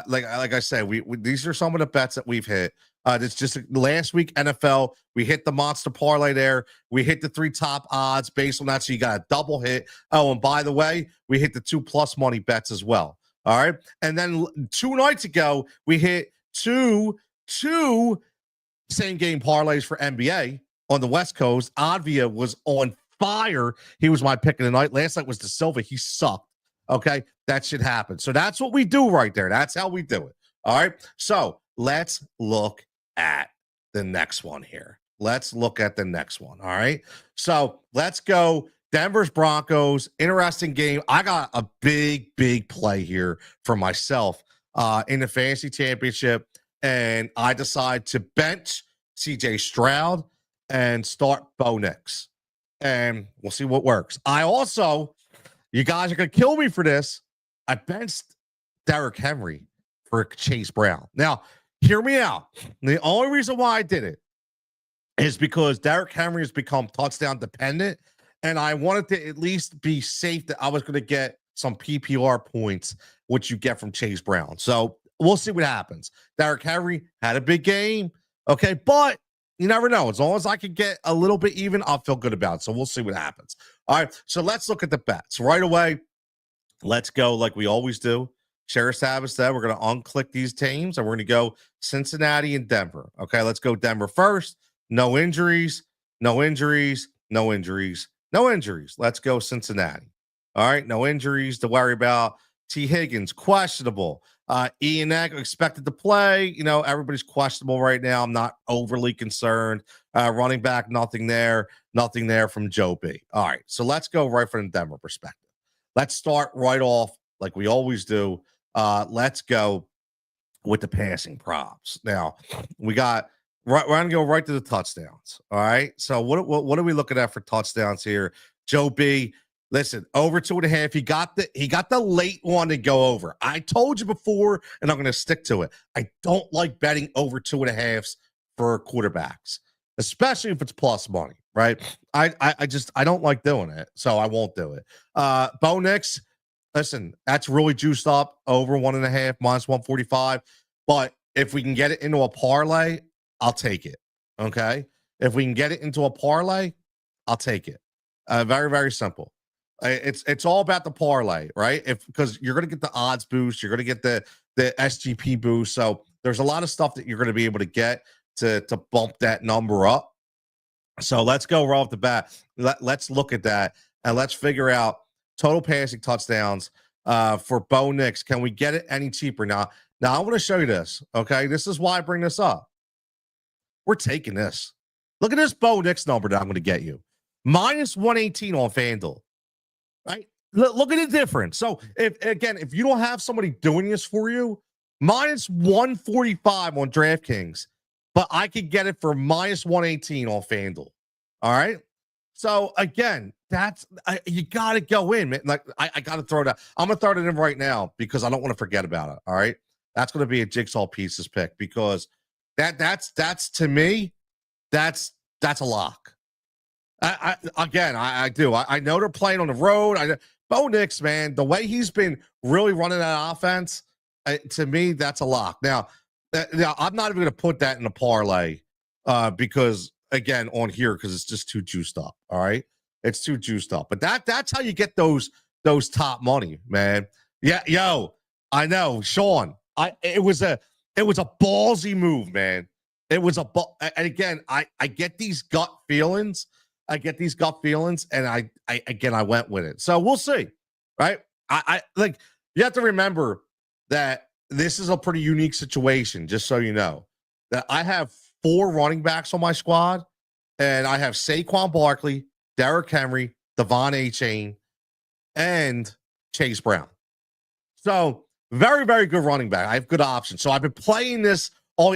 Like I said, we these are some of the bets that we've hit. It's just last week NFL, we hit the monster parlay there. We hit the 3 top odds based on that, so you got a double hit. Oh, and by the way, we hit the 2 plus money bets as well. All right, and then 2 nights ago, we hit two same game parlays for NBA on the West Coast. Advia was on fire. He was my pick of the night. Last night was De Silva. He sucked. Okay, that should happen. So that's what we do right there. That's how we do it. All right. So let's look at the next one here. Let's look at the next one. All right. So let's go. Denver's Broncos. Interesting game. I got a big play here for myself in the fantasy championship. And I decide to bench CJ Stroud and start Bo Nix. And we'll see what works. I also, you guys are going to kill me for this, I benched Derrick Henry for Chase Brown. Now, hear me out. The only reason why I did it is because Derrick Henry has become touchdown dependent, and I wanted to at least be safe that I was going to get some PPR points, which you get from Chase Brown. So we'll see what happens. Derrick Henry had a big game, okay, but you never know. As long as I can get a little bit even, I'll feel good about it. So we'll see what happens. All right, so let's look at the bets right away. Let's go like we always do. Sheriff Savage said we're going to unclick these teams, and we're going to go Cincinnati and Denver. Okay, let's go Denver first. No injuries, no injuries, no injuries, no injuries. Let's go Cincinnati. All right, no injuries to worry about. T. Higgins, questionable. Ian Egg expected to play. You know, everybody's questionable right now. I'm not overly concerned. Running back, nothing there. Nothing there from Joe B. All right, so let's go right from the Denver perspective. Let's start right off like we always do. Let's go with the passing props. Now, we got right. We're gonna go right to the touchdowns. All right. So what are we looking at for touchdowns here? Joe B. Listen, over 2.5. He got the late one to go over. I told you before, and I'm going to stick to it. I don't like betting over 2.5s for quarterbacks, especially if it's plus money, right? I don't like doing it, so I won't do it. Bo Nix, listen, that's really juiced up over 1.5 minus 145. But if we can get it into a parlay, I'll take it. Okay, if we can get it into a parlay, I'll take it. Very, very simple. It's all about the parlay, right? Because you're going to get the odds boost, you're going to get the SGP boost. So there's a lot of stuff that you're going to be able to get to bump that number up. So let's go right off the bat. Let's look at that and let's figure out total passing touchdowns for Bo Nix. Can we get it any cheaper? Now I want to show you this. Okay, this is why I bring this up. We're taking this. Look at this Bo Nix number that I'm going to get you. Minus 118 on FanDuel. Right? Look at the difference. So if you don't have somebody doing this for you, minus 145 on DraftKings, but I could get it for minus 118 on FanDuel. All right. So again, you got to go in, man. Like I got to throw that. I'm gonna throw it in right now because I don't want to forget about it. All right. That's going to be a Jigsaw Pieces pick because that's to me, that's a lock. I do. I know they're playing on the road. Bo Nix, man, the way he's been really running that offense, to me, that's a lock. Now, I'm not even going to put that in a parlay because, again, on here, because it's just too juiced up. All right, it's too juiced up. But that's how you get those top money, man. Yeah, yo, I know, Sean. It was a ballsy move, man. It was and again, I get these gut feelings. And I went with it. So we'll see, right? I like you have to remember that this is a pretty unique situation, just so you know. That I have 4 running backs on my squad, and I have Saquon Barkley, Derrick Henry, Devon A-Chain, and Chase Brown. So very, very good running back. I have good options. So I've been playing this.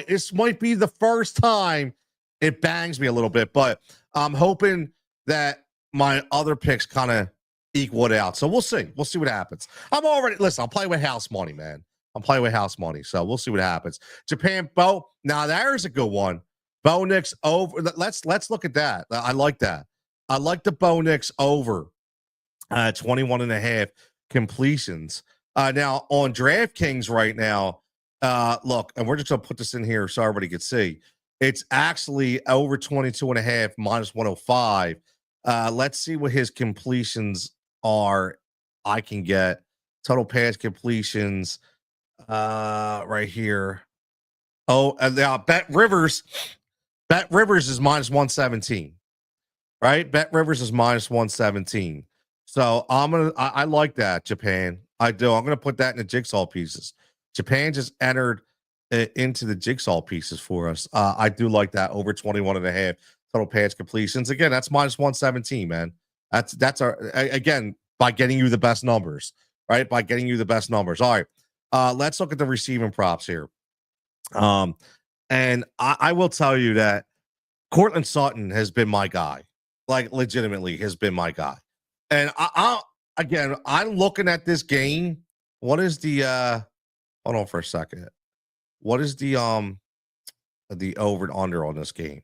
This might be the first time it bangs me a little bit, but I'm hoping that my other picks kind of equal it out. So we'll see. We'll see what happens. I'll play with house money, man. I'm playing with house money. So we'll see what happens. Japan, Bo. Now there's a good one. Bo Nix over. Let's look at that. I like that. I like the Bo Nix over 21.5 completions. Now on DraftKings right now, look, and we're just going to put this in here so everybody can see. It's actually over 22.5 minus 105. Let's see what his completions are. I can get total pass completions right here. Oh, and now Bet Rivers is minus 117. Right? Bet Rivers is minus 117. So I like that, Japan. I do. I'm gonna put that in the Jigsaw Pieces. Japan just entered into the jigsaw pieces for us. I do like that over 21.5 total pass completions. Again, that's minus 117, man. That's again, by getting you the best numbers, right? By getting you the best numbers. All right. Let's look at the receiving props here. And I will tell you that Cortland Sutton has been my guy, like legitimately has been my guy. And again, I'm looking at this game. What is the hold on for a second. What is the over and under on this game?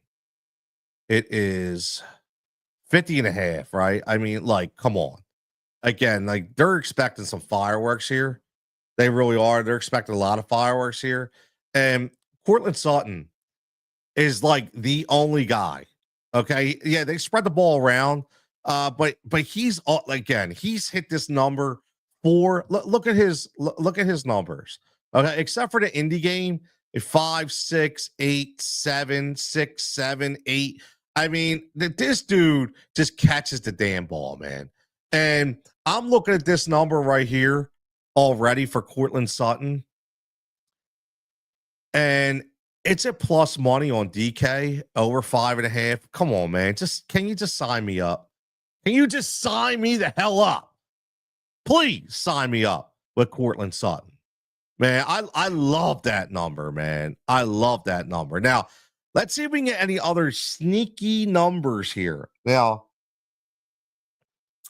It is 50.5, right? I mean, like, come on. Again, like they're expecting some fireworks here. They really are. They're expecting a lot of fireworks here. And Cortland Sutton is like the only guy. Okay. Yeah, they spread the ball around. But he's again, he's hit this number look at his numbers. Okay, except for the indie game, 5, 6, 8, 7, 6, 7, 8. I mean, this dude just catches the damn ball, man. And I'm looking at this number right here already for Cortland Sutton. And it's at plus money on DK over 5.5. Come on, man. Can you just sign me up? Can you just sign me the hell up? Please sign me up with Cortland Sutton. Man, I love that number, man. I love that number. Now, let's see if we can get any other sneaky numbers here. Now,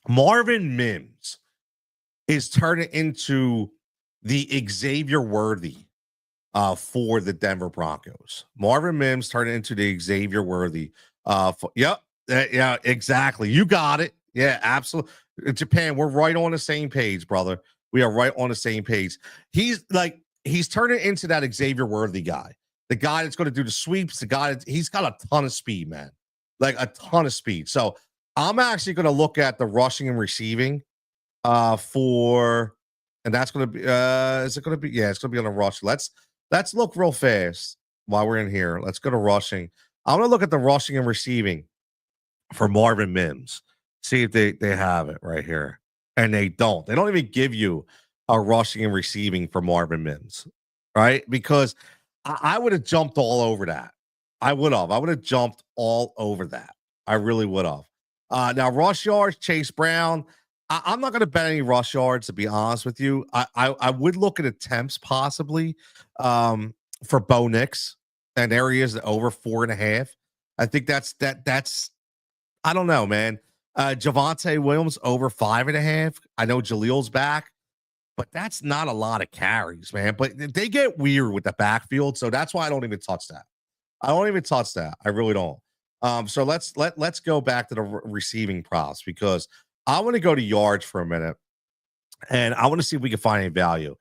Marvin Mims is turning into the Xavier Worthy for the Denver Broncos. Marvin Mims turned into the Xavier Worthy. Yeah, exactly. You got it. Yeah, absolutely. Japan, we're right on the same page, brother. We are right on the same page. He's turning into that Xavier Worthy guy. The guy that's going to do the sweeps, he's got a ton of speed, man. Like a ton of speed. So I'm actually going to look at the rushing and receiving and that's going to be is it going to be, yeah, it's going to be on a rush. Let's look real fast while we're in here. Let's go to rushing. I'm going to look at the rushing and receiving for Marvin Mims. See if they have it right here. And they don't. They don't even give you a rushing and receiving for Marvin Mims, right? Because I would have jumped all over that. I would have jumped all over that. I really would have. Now, rush yards, Chase Brown. I'm not going to bet any rush yards, to be honest with you. I would look at attempts possibly for Bo Nix and areas over 4.5. I think that's I don't know, man. Javonte Williams over 5.5. I know Jalil's back, but that's not a lot of carries, man. But they get weird with the backfield, so that's why I don't even touch that. I really don't. So let's go back to the receiving props because I want to go to yards for a minute, and I want to see if we can find any value.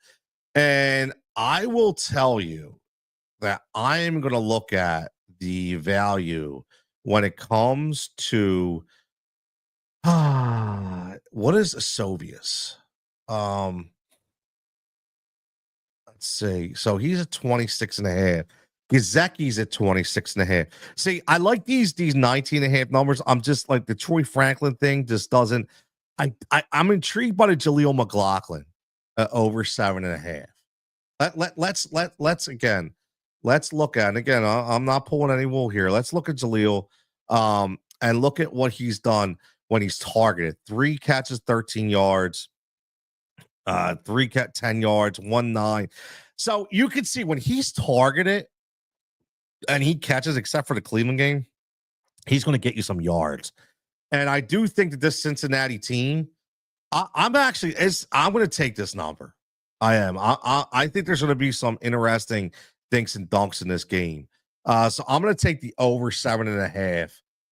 And I will tell you that I am going to look at the value when it comes to what is Sovius? Let's see. So he's at 26.5. Gesicki's at 26.5. See, I like these 19.5 numbers. I'm just like the Troy Franklin thing just doesn't. I'm intrigued by the Jaleel McLaughlin over 7.5. Let's again. Let's look at, and again, I'm not pulling any wool here. Let's look at Jaleel and look at what he's done when he's targeted. 3 catches, 13 yards, 10 yards, 1-9. So you can see when he's targeted and he catches, except for the Cleveland game, he's going to get you some yards. And I do think that this Cincinnati team, I'm going to take this number. I am. I think there's going to be some interesting dinks and dunks in this game. So I'm going to take the over 7.5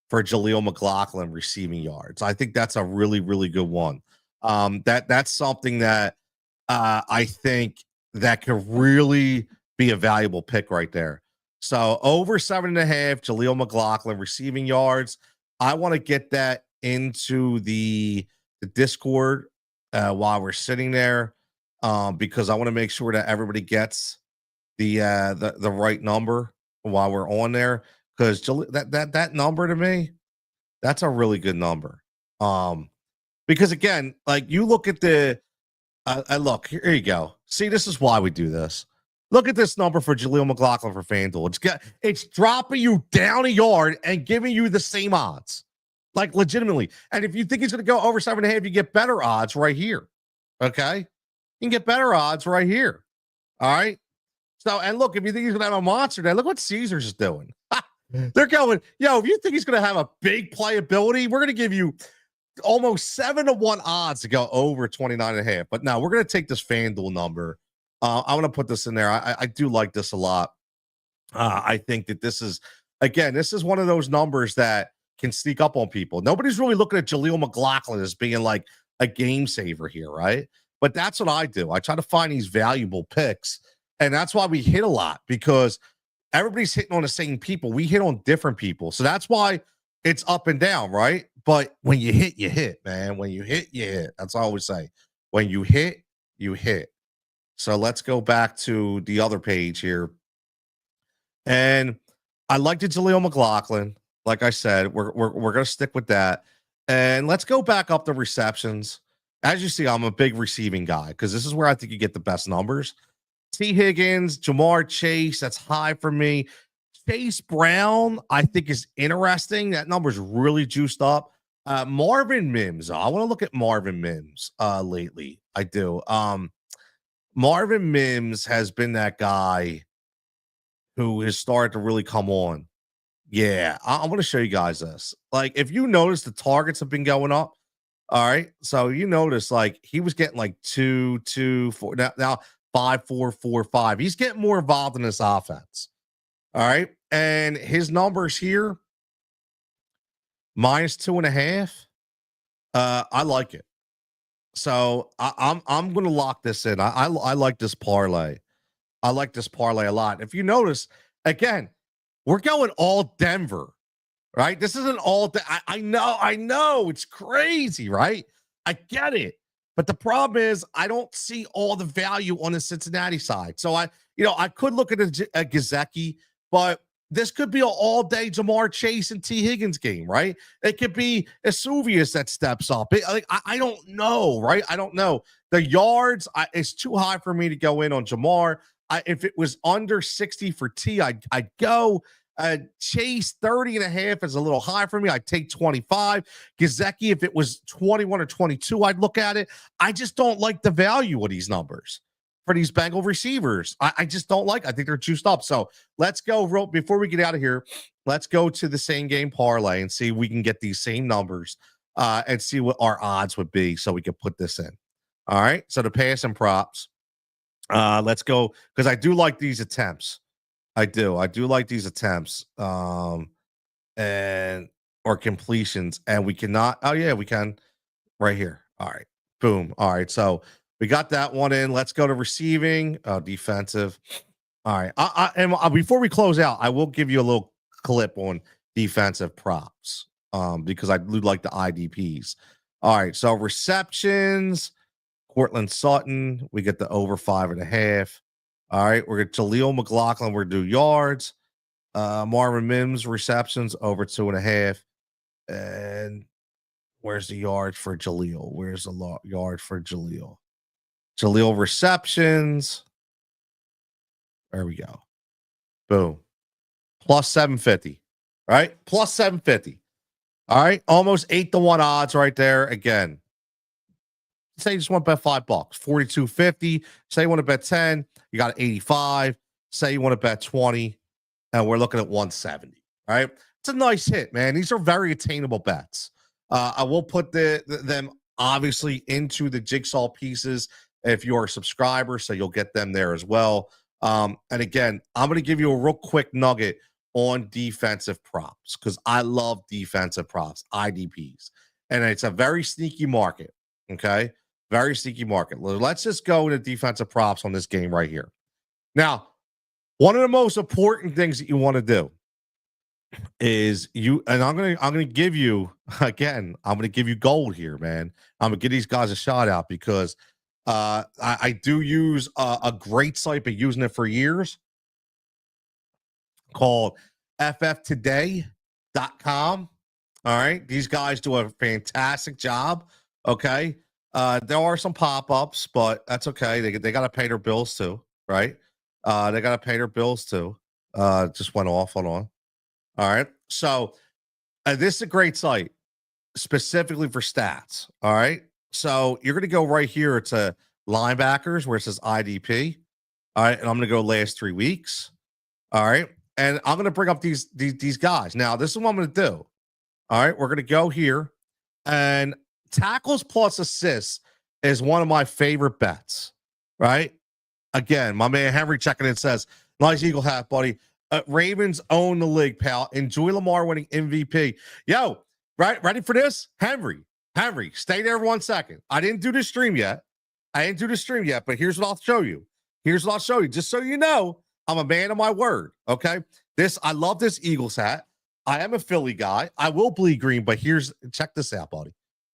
for Jaleel McLaughlin receiving yards. I think that's a really, really good one. That's something that I think that could really be a valuable pick right there. So over 7.5, Jaleel McLaughlin receiving yards. I want to get that into the Discord while we're sitting there because I want to make sure that everybody gets the right number while we're on there. Because that number to me, that's a really good number. Because again, like you look at the look, here you go. See, this is why we do this. Look at this number for Jaleel McLaughlin for FanDuel. It's dropping you down a yard and giving you the same odds, like legitimately. And if you think he's going to go over 7.5, you get better odds right here. Okay, you can get better odds right here. All right. So, and look, if you think he's going to have a monster day, look what Caesars is doing. They're going, yo, if you think he's going to have a big playability, we're going to give you almost 7-1 odds to go over 29.5. But now we're going to take this FanDuel number. I want to put this in there. I do like this a lot. I think that this is one of those numbers that can sneak up on people. Nobody's really looking at Jaleel McLaughlin as being like a game saver here, right? But that's what I do. I try to find these valuable picks. And that's why we hit a lot, because everybody's hitting on the same people. We hit on different people. So that's why it's up and down, right? But when you hit, man. When you hit, you hit. That's what I always say. When you hit, you hit. So let's go back to the other page here. And I like the Jaleel McLaughlin. Like I said, we're going to stick with that. And let's go back up to receptions. As you see, I'm a big receiving guy because this is where I think you get the best numbers. T. Higgins, Jamar Chase, that's high for me. Chase Brown, I think, is interesting. That number's really juiced up. Marvin Mims. I want to look at Marvin Mims lately. I do. Marvin Mims has been that guy who has started to really come on. Yeah, I want to show you guys this. Like, if you notice, the targets have been going up. All right. So you notice, like, he was getting like 2, 2, 4. Now 5, 4, 4, 5. He's getting more involved in this offense. All right. And his numbers here, -2.5. I like it. So I'm going to lock this in. I like this parlay. I like this parlay a lot. If you notice, again, we're going all Denver, right? This isn't all. I know it's crazy, right? I get it. But the problem is I don't see all the value on the Cincinnati side. So I could look at a Gesicki, but this could be an all-day Jamar Chase and T. Higgins game, right? It could be Asuvius that steps up. I don't know, right? I don't know. The yards, it's too high for me to go in on Jamar. If it was under 60 for T, I'd go. Chase 30.5 is a little high for me. I'd take 25. Gesicki, if it was 21 or 22, I'd look at it. I just don't like the value of these numbers for these Bengal receivers. I just don't like. I think they're juiced up. So let's go before we get out of here. Let's go to the same game parlay and see if we can get these same numbers and see what our odds would be, so we can put this in. All right. So the pass and props. Let's go, because I do like these attempts. I do like these attempts or completions, and we cannot. Oh yeah, we can right here. All right, boom. All right, so we got that one in. Let's go to receiving, defensive. All right, and before we close out, I will give you a little clip on defensive props because I do like the IDPs. All right, so receptions, Cortland Sutton, we get the over 5.5. All right, we're going to Jaleel McLaughlin. We're going to do yards. Marvin Mims receptions over 2.5. And where's the yards for Jaleel? Where's the yard for Jaleel? Jaleel receptions. There we go. Boom. Plus 750. Right? Plus 750. All right. Almost 8-1 odds right there. Again, say you just want to bet $5, 42.50. Say you want to bet 10. You got 85. Say you want to bet 20, and we're looking at 170. All right, it's a nice hit, man. These are very attainable bets. I will put them obviously into the Jigsaw Pieces if you're a subscriber, so you'll get them there as well. And again, I'm going to give you a real quick nugget on defensive props because I love defensive props, IDPs, and it's a very sneaky market. Okay. Very sneaky market. Let's just go into defensive props on this game right here. Now, one of the most important things that you want to do is I'm gonna give you again. I'm gonna give you gold here, man. I'm gonna give these guys a shout out because I do use a great site, been using it for years, called fftoday.com. All right, these guys do a fantastic job. Okay. There are some pop-ups, but that's okay. They got to pay their bills too, right? They got to pay their bills too. Just went off. Hold on. All right. So this is a great site specifically for stats. All right. So you're going to go right here to linebackers where it says IDP. All right. And I'm going to go last 3 weeks. All right. And I'm going to bring up these guys. Now, this is what I'm going to do. All right. We're going to go here, and tackles plus assists is one of my favorite bets. Right. Again, my man Henry checking in says, nice Eagle hat, buddy. Ravens own the league, pal. Enjoy Lamar winning MVP. Yo, right? Ready for this? Henry, stay there 1 second. I didn't do the stream yet. But here's what I'll show you. Just so you know, I'm a man of my word. Okay. I love this Eagles hat. I am a Philly guy. I will bleed green, but check this out, buddy.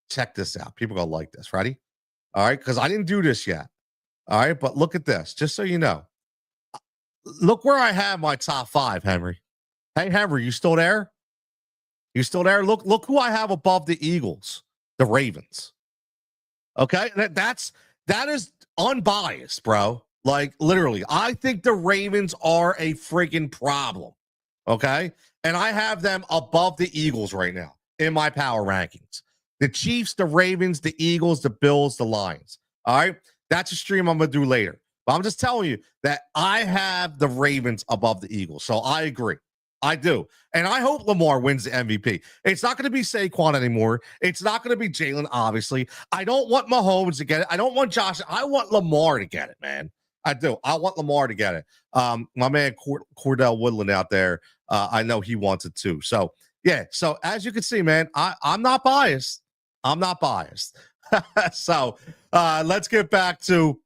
Check this out. People are gonna like this. Ready? All right. Because I didn't do this yet. All right. But look at this, just so you know. Look where I have my top 5, Henry. Hey, Henry, you still there? Look who I have above the Eagles, the Ravens. Okay. That is unbiased, bro. Like, literally, I think the Ravens are a freaking problem. Okay. And I have them above the Eagles right now in my power rankings. The Chiefs, the Ravens, the Eagles, the Bills, the Lions. All right. That's a stream I'm going to do later. But I'm just telling you that I have the Ravens above the Eagles. So I agree. I do. And I hope Lamar wins the MVP. It's not going to be Saquon anymore. It's not going to be Jalen, obviously. I don't want Mahomes to get it. I don't want Josh. I want Lamar to get it, man. I do. I want Lamar to get it. My man Cordell Woodland out there, I know he wants it too. So, yeah. So, as you can see, man, I'm not biased. So, let's get back to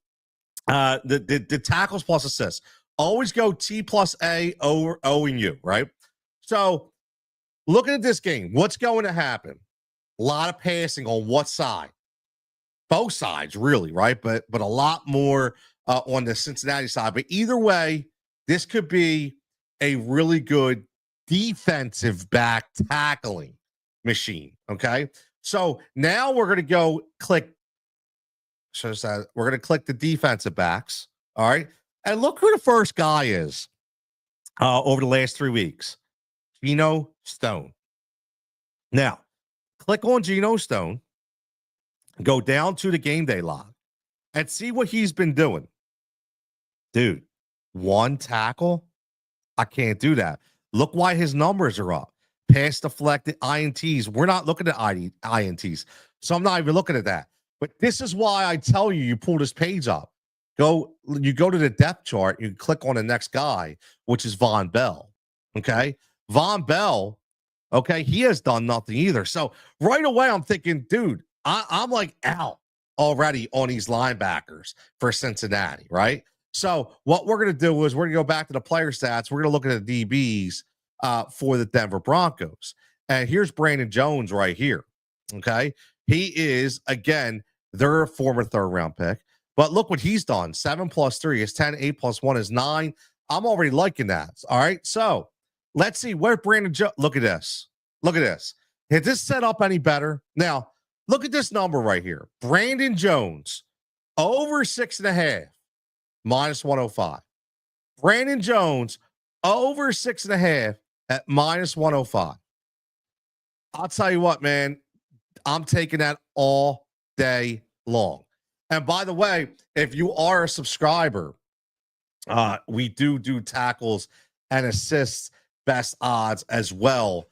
the tackles plus assists. Always go T plus A over O and U, right? So looking at this game, what's going to happen? A lot of passing on what side? Both sides, really, right? But a lot more on the Cincinnati side. But either way, this could be a really good defensive back tackling machine. Okay. So now we're going to go click. We're going to click the defensive backs. All right. And look who the first guy is over the last 3 weeks. Geno Stone. Now, click on Geno Stone, go down to the game day log, and see what he's been doing. Dude, 1 tackle? I can't do that. Look why his numbers are up. Pass deflected, INTs. We're not looking at INTs, so I'm not even looking at that. But this is why I tell you pull this page up. You go to the depth chart, you click on the next guy, which is Von Bell. Okay. Von Bell, okay, he has done nothing either. So right away, I'm thinking, dude, I'm like out already on these linebackers for Cincinnati, right? So what we're going to do is we're going to go back to the player stats. We're going to look at the DBs for the Denver Broncos. And here's Brandon Jones right here. Okay. He is, again, their former 3rd round pick. But look what he's done. 7 plus 3 is 10. 8 plus 1 is 9. I'm already liking that. All right. So let's see where Brandon Jones. Look at this. Has this set up any better? Now, look at this number right here. Brandon Jones, over 6.5, minus 105. Brandon Jones, over 6.5 at minus 105. I'll tell you what, man. I'm taking that all day long. And by the way, if you are a subscriber, we do tackles and assists best odds as well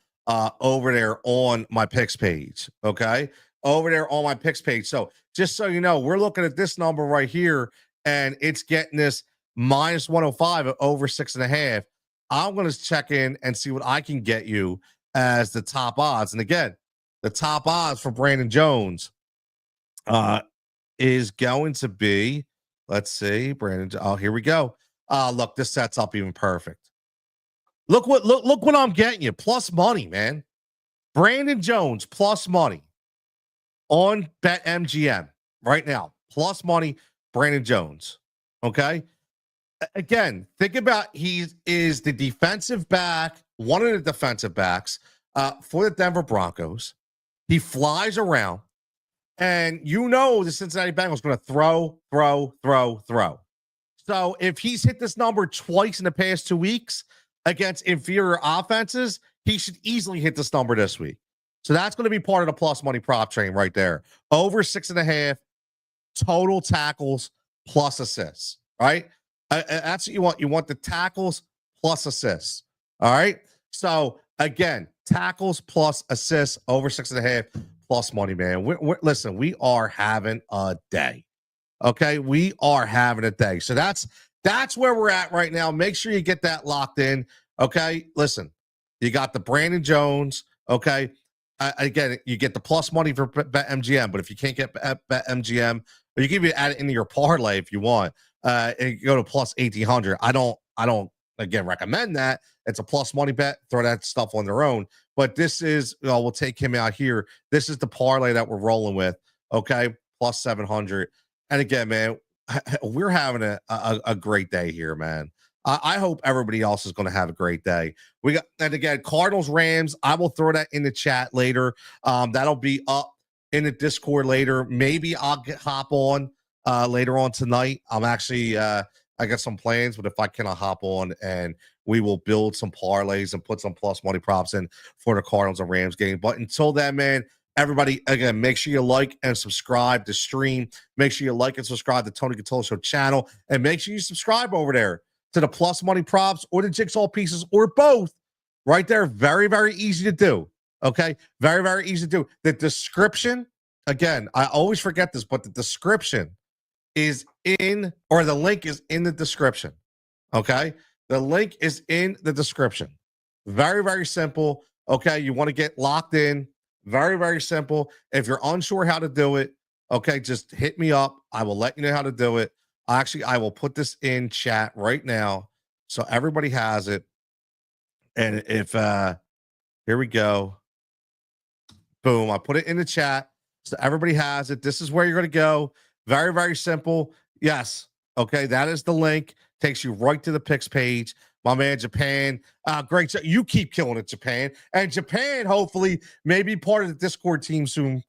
over there on my picks page. Okay. Over there on my picks page. So just so you know, we're looking at this number right here, and it's getting this minus 105 at over 6.5. I'm going to check in and see what I can get you as the top odds. And again, the top odds for Brandon Jones is going to be, let's see, Brandon. Oh, here we go. Look, this sets up even perfect. Look what I'm getting you. Plus money, man. Brandon Jones plus money on BetMGM right now. Plus money, Brandon Jones. Okay. Again, think about he is the defensive back, one of the defensive backs for the Denver Broncos. He flies around. And you know the Cincinnati Bengals going to throw. So if he's hit this number twice in the past 2 weeks against inferior offenses, he should easily hit this number this week. So that's going to be part of the plus money prop train right there. Over 6.5 total tackles plus assists, right? That's what you want. You want the tackles plus assists. All right. So again, tackles plus assists over 6.5 plus money, man. Listen, we are having a day. Okay, we are having a day. So that's where we're at right now. Make sure you get that locked in. Okay, listen, you got the Brandon Jones. Okay, again, you get the plus money for BetMGM, but if you can't get BetMGM, or you can even add it into your parlay if you want. And you go to plus 1,800. I don't again recommend that. It's a plus money bet. Throw that stuff on their own. But this is, we'll take him out here. This is the parlay that we're rolling with. Okay, plus 700. And again, man, we're having a great day here, man. I hope everybody else is going to have a great day. We got, and again, Cardinals, Rams. I will throw that in the chat later. That'll be up in the Discord later. Maybe I'll hop on later on tonight. I'm actually, I got some plans, but if I cannot hop on, and we will build some parlays and put some plus money props in for the Cardinals and Rams game. But until then, man, everybody, again, make sure you like and subscribe to stream. Make sure you like and subscribe to Tony Cutillo Show channel. And make sure you subscribe over there to the plus money props or the Jigsaw Pieces or both. Right there. Very, very easy to do. Okay. Very, very easy to do. The description, again, I always forget this, but the description is in, or the link is in the description. Okay. The link is in the description. Very, very simple. Okay. You want to get locked in. Very, very simple. If you're unsure how to do it, okay, just hit me up. I will let you know how to do it. Actually, I will put this in chat right now so everybody has it. And if here we go. Boom, I put it in the chat so everybody has it. This is where you're going to go. Very, very simple. Yes. Okay, that is the link. Takes you right to the picks page. My man, Japan. Great. You keep killing it, Japan. And Japan, hopefully, may be part of the Discord team soon,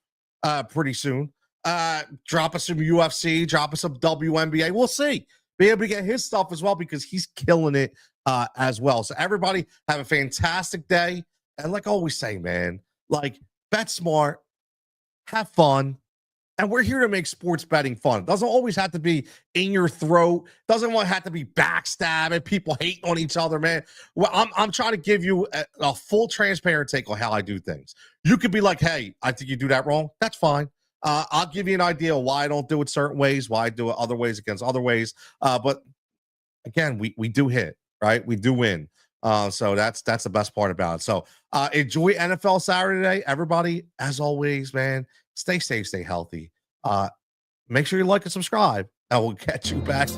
pretty soon. Drop us some UFC, drop us some WNBA. We'll see. Be able to get his stuff as well because he's killing it as well. So everybody have a fantastic day. And like I always say, man, like bet smart, have fun. And we're here to make sports betting fun. It doesn't always have to be in your throat. Doesn't have to be backstabbing, people hating on each other, man. Well, I'm trying to give you a full transparent take on how I do things. You could be like, hey, I think you do that wrong. That's fine. I'll give you an idea of why I don't do it certain ways, why I do it other ways against other ways. But again, we do hit, right? We do win. So that's the best part about it. So enjoy NFL Saturday, everybody. As always, man, stay safe, stay healthy. Make sure you like and subscribe, and we'll catch you back